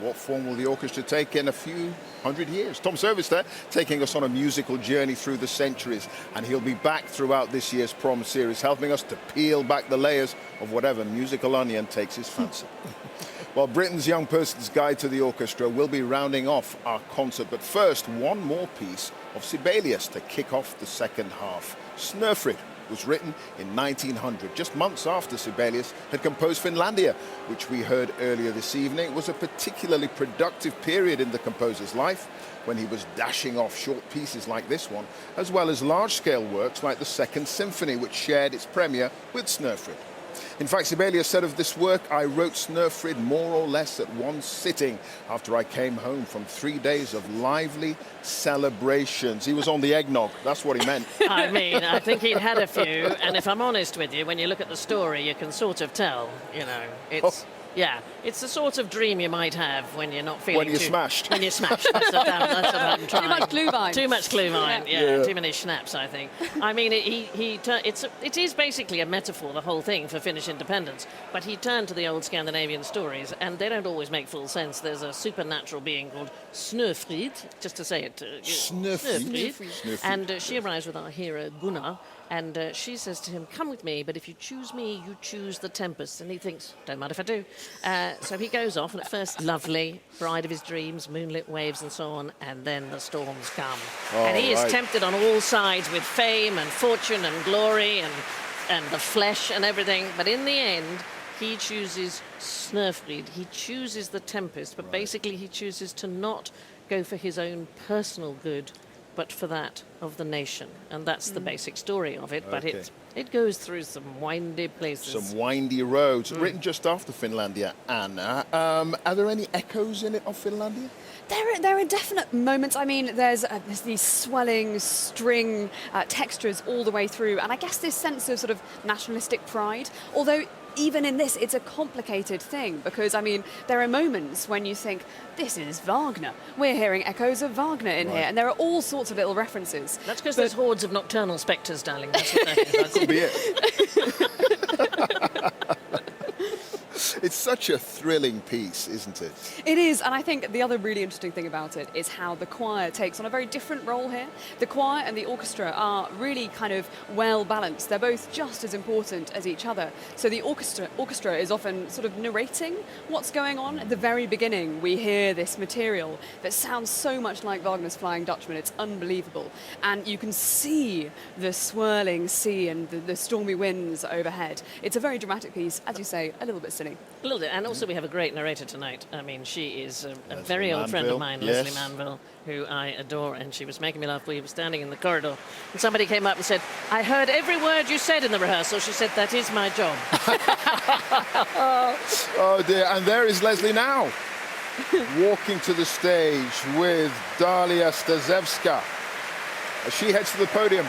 What form will the orchestra take in a few hundred years? Tom Service there, taking us on a musical journey through the centuries, and he'll be back throughout this year's Prom series, helping us to peel back the layers of whatever musical onion takes his fancy. Well, Britain's Young Person's Guide to the Orchestra will be rounding off our concert, but first, one more piece of Sibelius to kick off the second half. Snöfrid was written in 1900, just months after Sibelius had composed Finlandia, which we heard earlier this evening. It was a particularly productive period in the composer's life, when he was dashing off short pieces like this one, as well as large-scale works like the Second Symphony, which shared its premiere with Snöfrid. In fact, Sibelius said of this work, "I wrote Snöfrid more or less at one sitting after I came home from 3 days of lively celebrations." He was on the eggnog, that's what he meant. I mean, I think he'd had a few, and if I'm honest with you, when you look at the story, you can sort of tell, you know, it's... Yeah, it's the sort of dream you might have when you're not feeling When you're smashed. When you're smashed. That's what I'm trying. Too much Glühwein. Too much Glühwein, yeah. Too many schnapps, I think. I mean, it is basically a metaphor, the whole thing, for Finnish independence. But he turned to the old Scandinavian stories, and they don't always make full sense. There's a supernatural being called Snöfrid, just to say it. Snöfrid. And she arrives with our hero, Gunnar, and she says to him, "Come with me, but if you choose me, you choose the tempest." And he thinks, "Don't mind if I do." So he goes off, and at first, lovely, bride of his dreams, moonlit waves and so on, and then the storms come. And he is tempted on all sides with fame and fortune and glory and the flesh and everything. But in the end, he chooses Snöfrid. He chooses the tempest, but basically he chooses to not go for his own personal good, but for that of the nation. And that's the basic story of it, but it goes through some windy places. Some windy roads. Written just after Finlandia, Anna. Are there any echoes in it of Finlandia? There are definite moments. I mean, there's these swelling string textures all the way through, and I guess this sense of sort of nationalistic pride, although even in this, it's a complicated thing because, I mean, there are moments when you think, this is Wagner. We're hearing echoes of Wagner in here, and there are all sorts of little references. That's because there's hordes of nocturnal spectres, darling. That's what that is. That could be it. It's such a thrilling piece, isn't it? It is, and I think the other really interesting thing about it is how the choir takes on a very different role here. The choir and the orchestra are really kind of well balanced. They're both just as important as each other. So the orchestra is often sort of narrating what's going on. At the very beginning, we hear this material that sounds so much like Wagner's Flying Dutchman. It's unbelievable. And you can see the swirling sea and the stormy winds overhead. It's a very dramatic piece, as you say, a little bit silly. A little bit, and also we have a great narrator tonight. I mean, she is a very old friend of mine, yes. Leslie Manville, who I adore, and she was making me laugh. We were standing in the corridor, and somebody came up and said, "I heard every word you said in the rehearsal." She said, "That is my job." Oh dear, and there is Leslie now, walking to the stage with Dalia Stasevska. As she heads to the podium.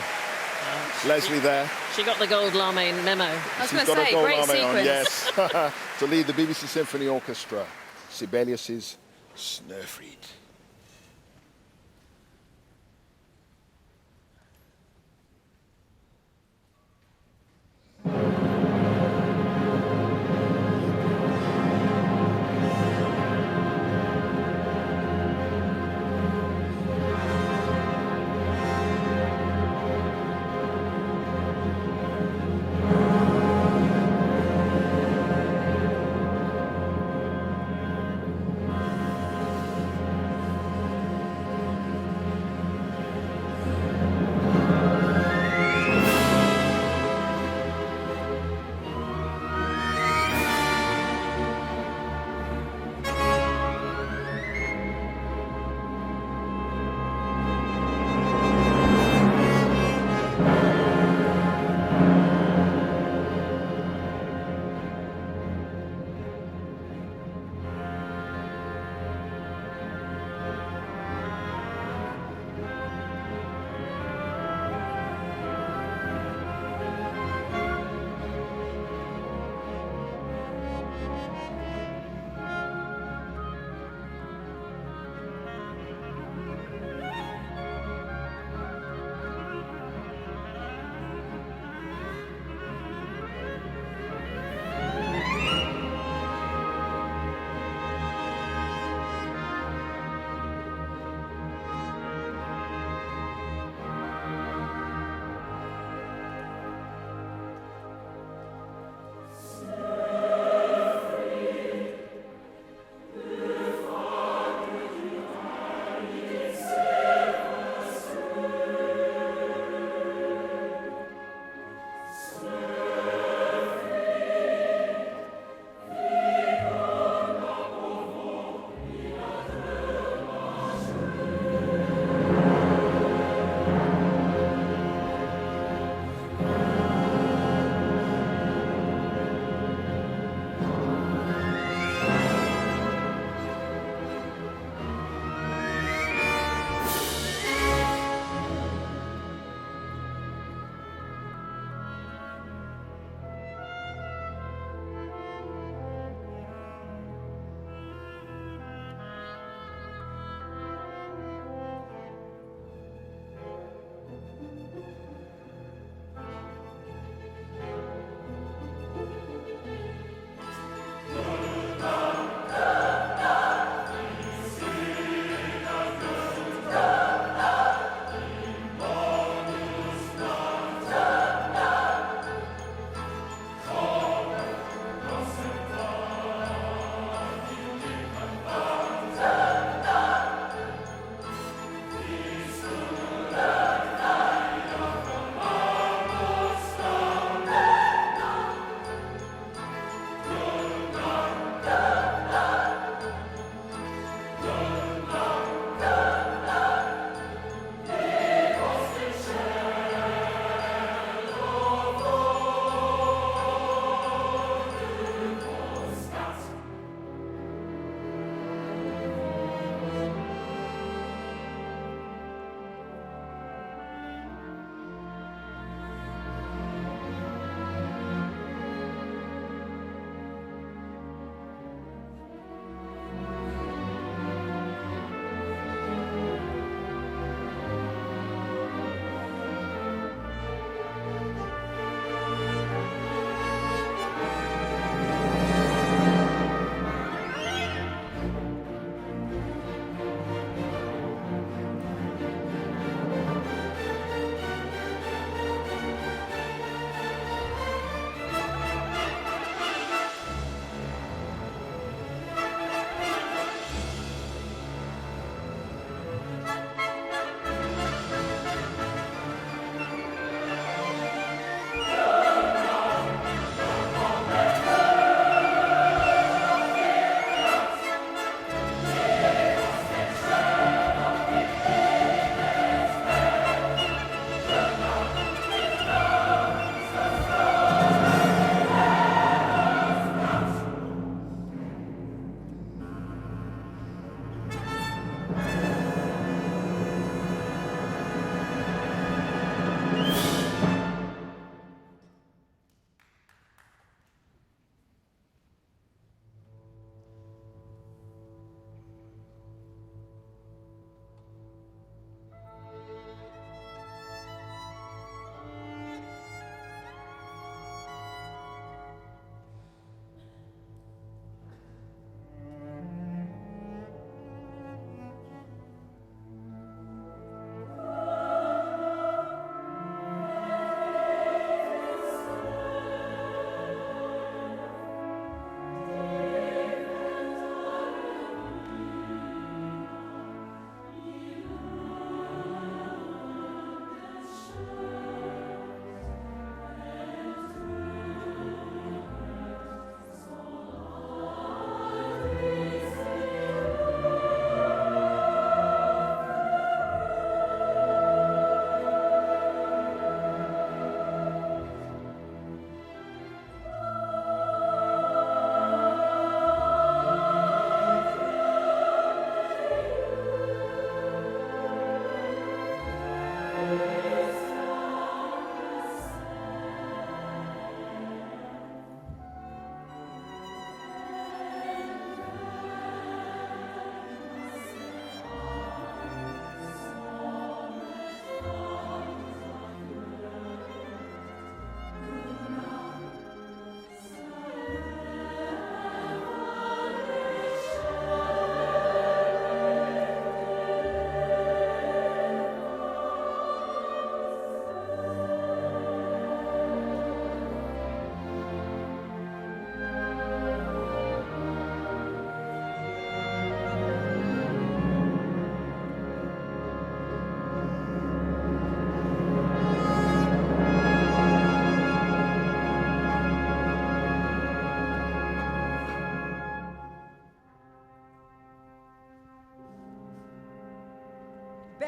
Leslie there. She got the gold lame memo. I was She's going to got say, a gold great lame sequence. on, yes. To lead the BBC Symphony Orchestra, Sibelius's Snöfrid.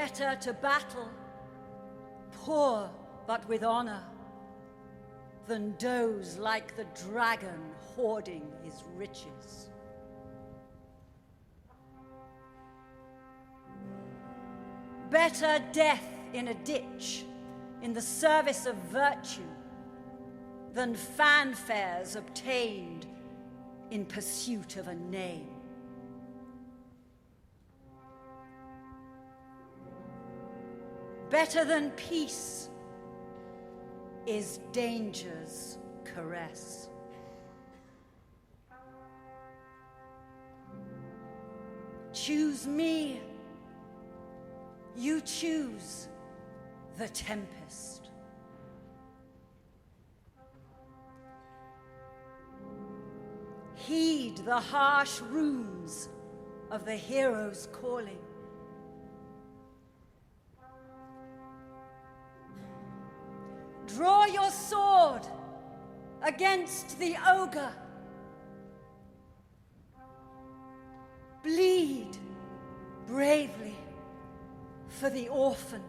Better to battle, poor but with honor, than doze like the dragon hoarding his riches. Better death in a ditch in the service of virtue than fanfares obtained in pursuit of a name. Better than peace is danger's caress. Choose me, you choose the tempest. Heed the harsh runes of the hero's calling. Draw your sword against the ogre. Bleed bravely for the orphan.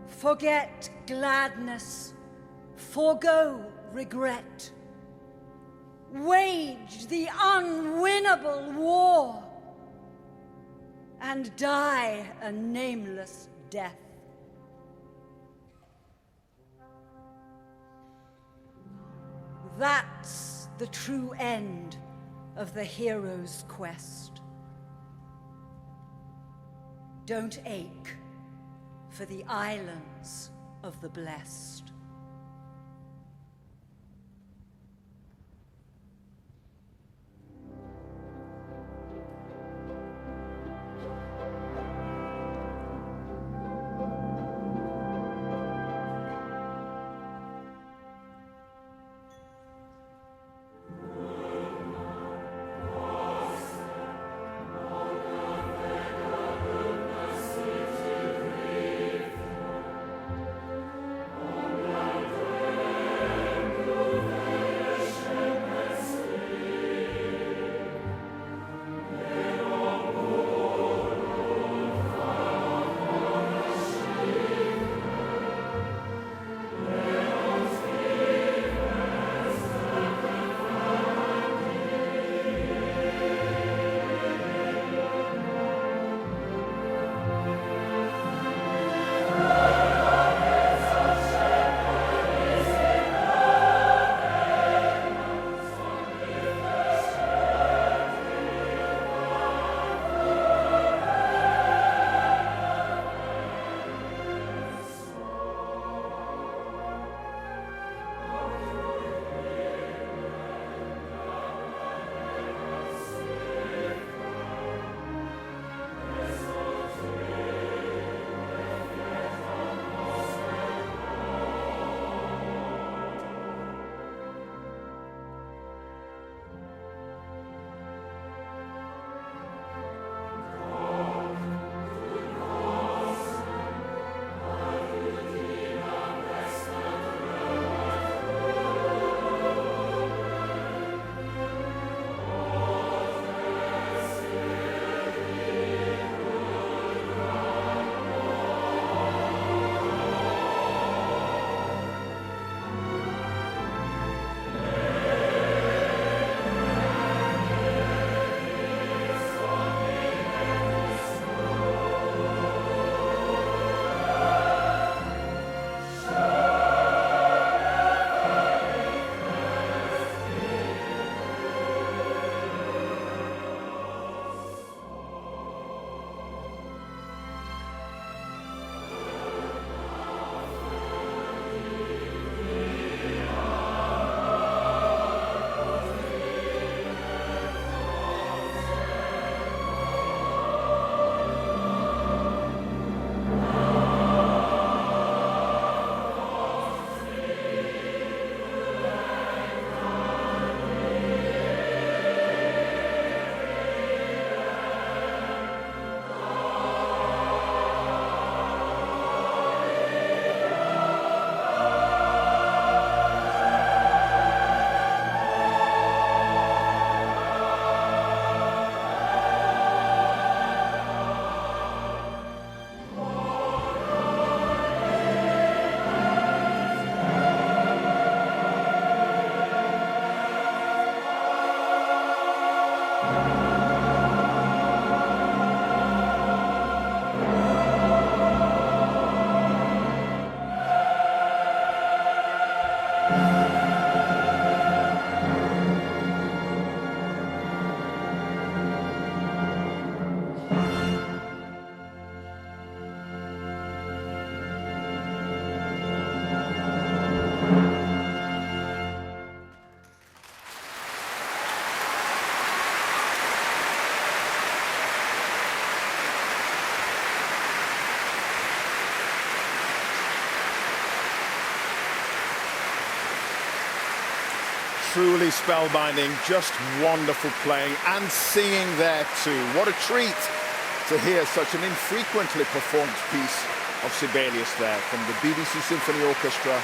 Forget gladness, forego regret. Wage the unwinnable war and die a nameless death. That's the true end of the hero's quest. Don't ache for the islands of the blessed. Truly spellbinding, just wonderful playing and singing there too. What a treat to hear such an infrequently performed piece of Sibelius there from the BBC Symphony Orchestra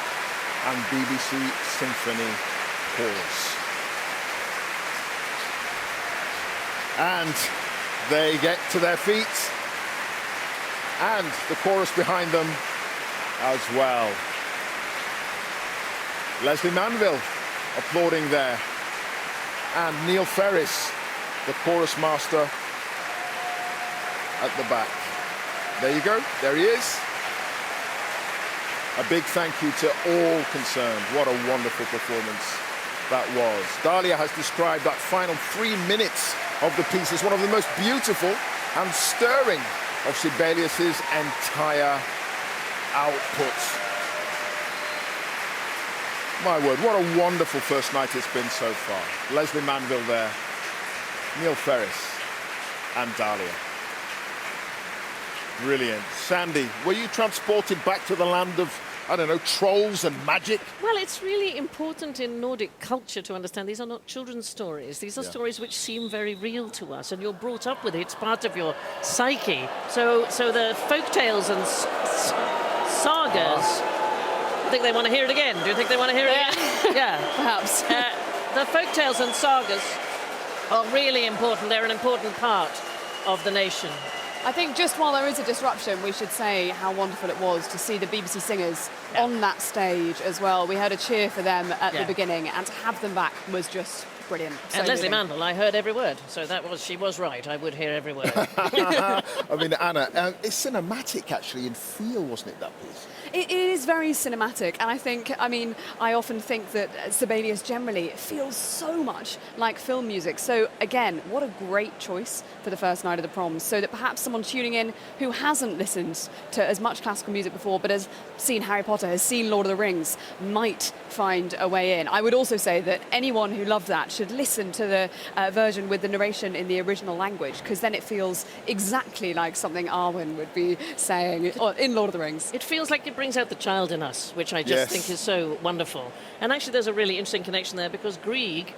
and BBC Symphony Chorus. And they get to their feet, and the chorus behind them as well. Leslie Manville applauding there, and Neil Ferris, the chorus master, at the back. There you go, there he is. A big thank you to all concerned. What a wonderful performance that was. Dalia has described that final 3 minutes of the piece as one of the most beautiful and stirring of Sibelius's entire output. My word, what a wonderful first night it's been so far. Leslie Manville there, Neil Ferris and Dalia. Brilliant. Sandy, were you transported back to the land of, I don't know, trolls and magic? Well, it's really important in Nordic culture to understand these are not children's stories. These are stories which seem very real to us, and you're brought up with it. It's part of your psyche. So the folk tales and sagas, I think they want to hear it again. Do you think they want to hear it again? Yeah, perhaps. The folk tales and sagas are really important. They're an important part of the nation. I think just while there is a disruption, we should say how wonderful it was to see the BBC singers on that stage as well. We heard a cheer for them at the beginning, and to have them back was just brilliant. And Leslie Manville, I heard every word, so she was right. I would hear every word. I mean, Anna, it's cinematic actually in feel, wasn't it, that piece? It is very cinematic, and I often think that Sibelius generally feels so much like film music. So again, what a great choice for the first night of the Proms, so that perhaps someone tuning in who hasn't listened to as much classical music before, but has seen Harry Potter, has seen Lord of the Rings, might find a way in. I would also say that anyone who loved that should listen to the version with the narration in the original language, because then it feels exactly like something Arwen would be saying in Lord of the Rings. It feels like it brings out the child in us, which I just think is so wonderful. And actually there's a really interesting connection there, because Grieg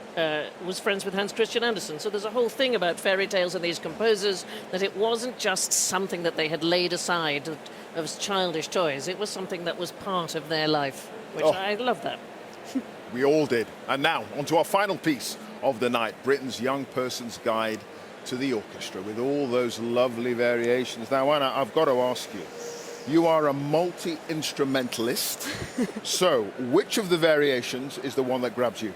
was friends with Hans Christian Andersen, so there's a whole thing about fairy tales and these composers, that it wasn't just something that they had laid aside of childish toys. It was something that was part of their life, which I love that. We all did. And now, on to our final piece of the night, Britain's Young Person's Guide to the Orchestra, with all those lovely variations. Now, Anna, I've got to ask you, you are a multi-instrumentalist, so which of the variations is the one that grabs you?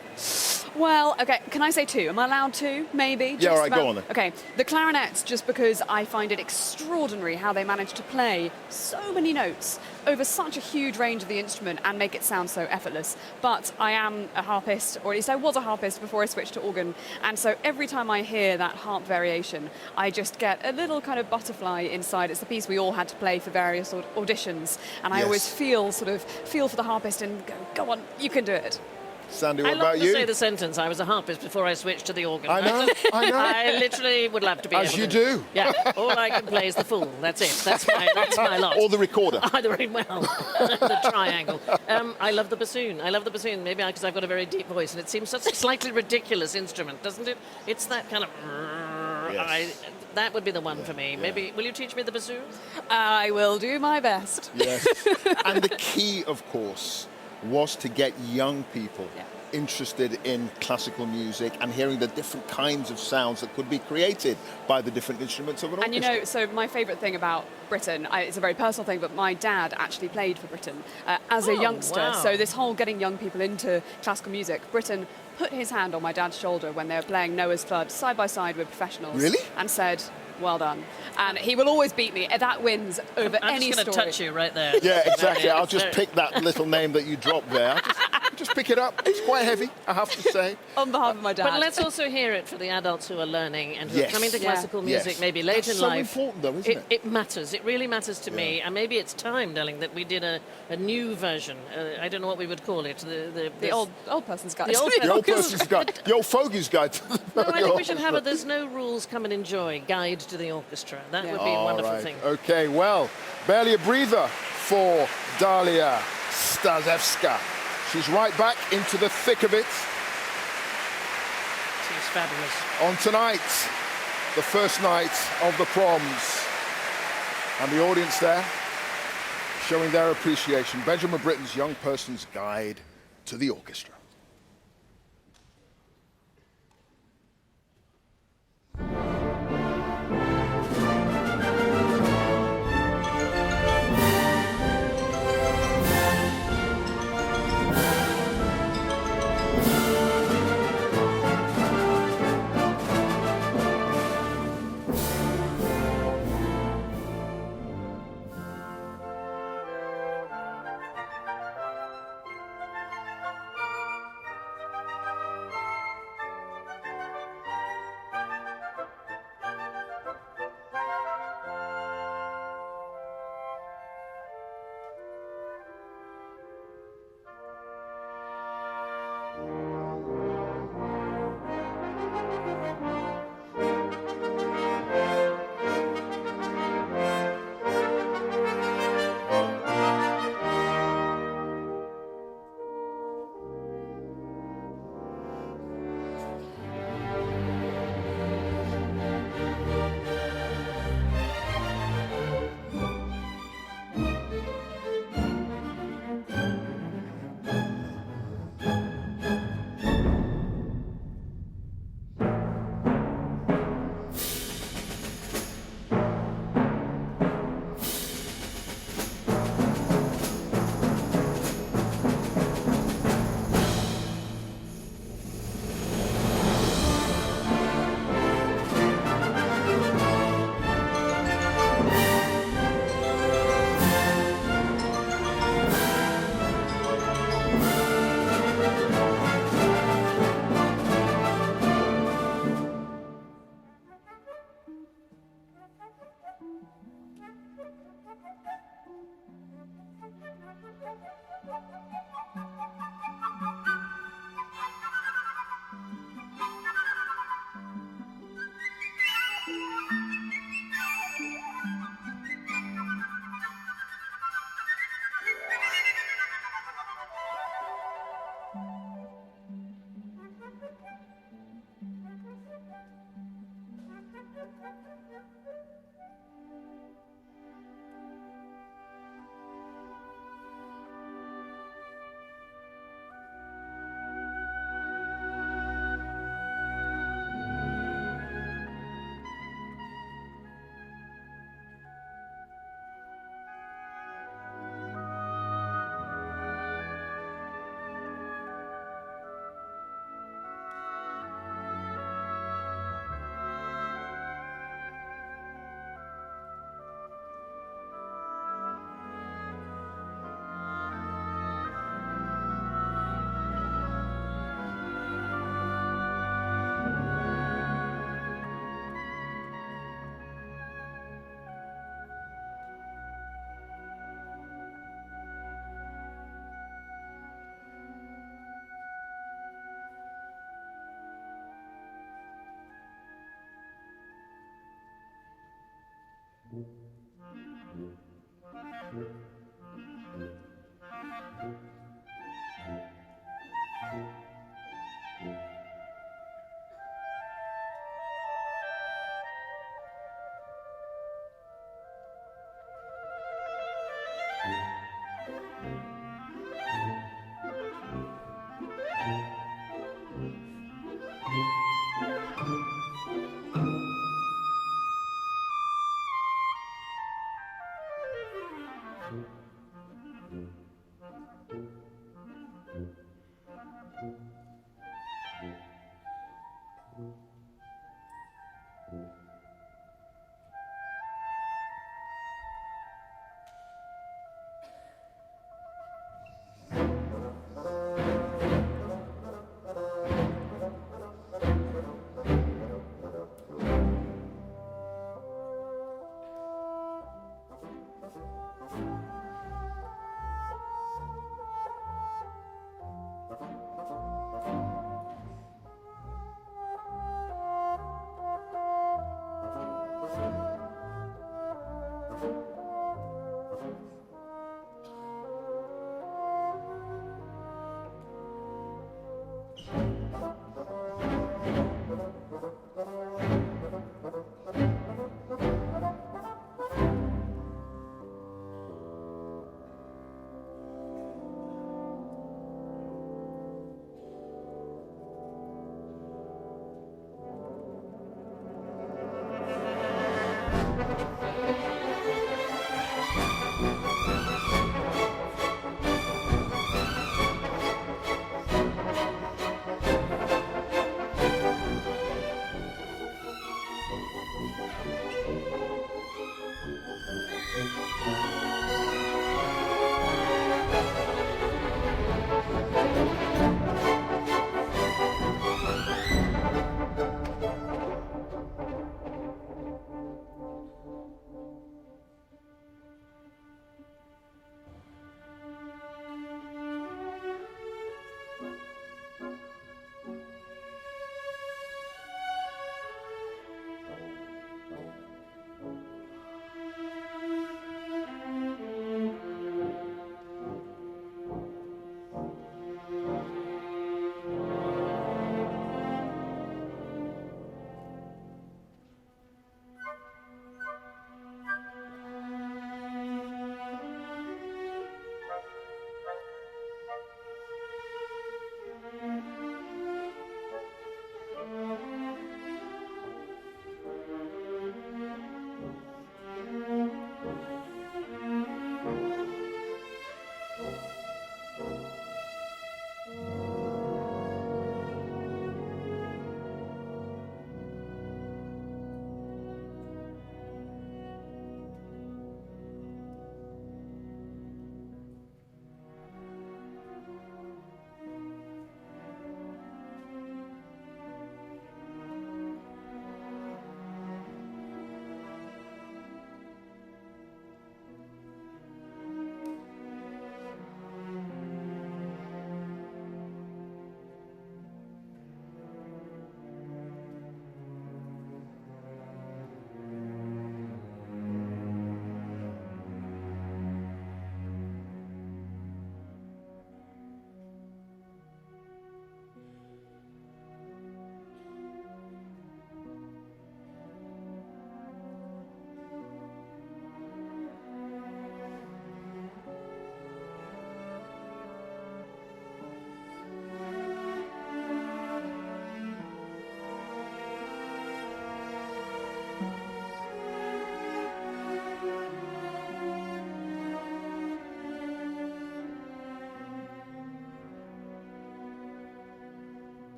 Well, okay, can I say two? Am I allowed to, maybe? Yeah, all right, go on then. Okay, the clarinets, just because I find it extraordinary how they manage to play so many notes over such a huge range of the instrument and make it sound so effortless. But I am a harpist, or at least I was a harpist before I switched to organ, and so every time I hear that harp variation, I just get a little kind of butterfly inside. It's the piece we all had to play for various auditions, and I always feel for the harpist and go on, you can do it. Sandy, what I about love you? to say the sentence, I was a harpist before I switched to the organ. I know. I literally would love to be As able you to. do. Yeah, all I can play is the fool. That's it. That's my lot. Or the recorder. Either way, well, the triangle. I love the bassoon. Maybe because I've got a very deep voice, and it seems such a slightly ridiculous instrument, doesn't it? It's that kind of... that would be the one for me. Maybe, will you teach me the bassoon? I will do my best. Yes. And the key, of course, was to get young people interested in classical music and hearing the different kinds of sounds that could be created by the different instruments of an orchestra. And you know, so my favourite thing about Britain, it's a very personal thing, but my dad actually played for Britain as a youngster. Wow. So this whole getting young people into classical music, Britain put his hand on my dad's shoulder when they were playing Noah's Flood side by side with professionals. Really? And said, well done. And he will always beat me. That wins over any story. I'm just going to touch you right there. Yeah, exactly. I'll just pick that little name that you dropped there. Just pick it up. It's quite heavy, I have to say. On behalf of my dad. But let's also hear it for the adults who are learning and who are coming to classical music maybe late in life. It's so important, though, isn't it? It matters. It really matters to me. And maybe it's time, darling, that we did a new version. I don't know what we would call it. The old person's guide. The old person's guide. The old fogey's guide. No, I think we should have a There's No Rules, Come and Enjoy guide to the orchestra. That would be a wonderful thing. Okay, well, barely a breather for Dalia Stasevska. She's right back into the thick of it. fabulous. On tonight, the first night of the Proms, and the audience there showing their appreciation. Benjamin Britten's Young Person's Guide to the Orchestra.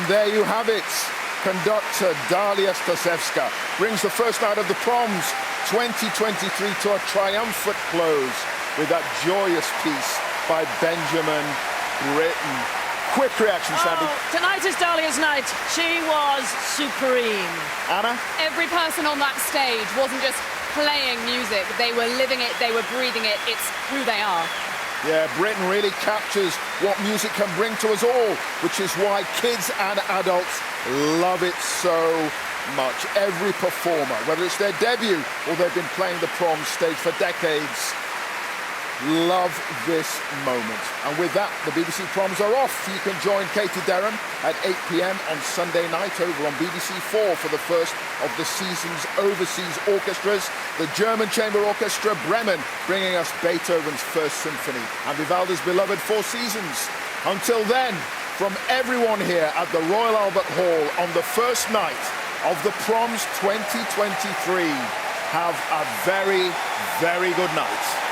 there you have it. Conductor Dalia Stasevska brings the first night of the Proms 2023 to a triumphant close with that joyous piece by Benjamin Britten. Quick reaction, Sandy. Tonight is Dalia's night. She was supreme. Anna? Every person on that stage wasn't just playing music, they were living it, they were breathing it, it's who they are. Yeah, Britten really captures what music can bring to us all, which is why kids and adults love it so much. Every performer, whether it's their debut or they've been playing the Prom stage for decades, love this moment. And with that, the BBC Proms are off. You can join Katie Derham at 8 p.m. on Sunday night over on BBC 4 for the first of the season's overseas orchestras. The German Chamber Orchestra Bremen bringing us Beethoven's First Symphony and Vivaldi's beloved Four Seasons. Until then, from everyone here at the Royal Albert Hall on the first night of the Proms 2023, have a very, very good night.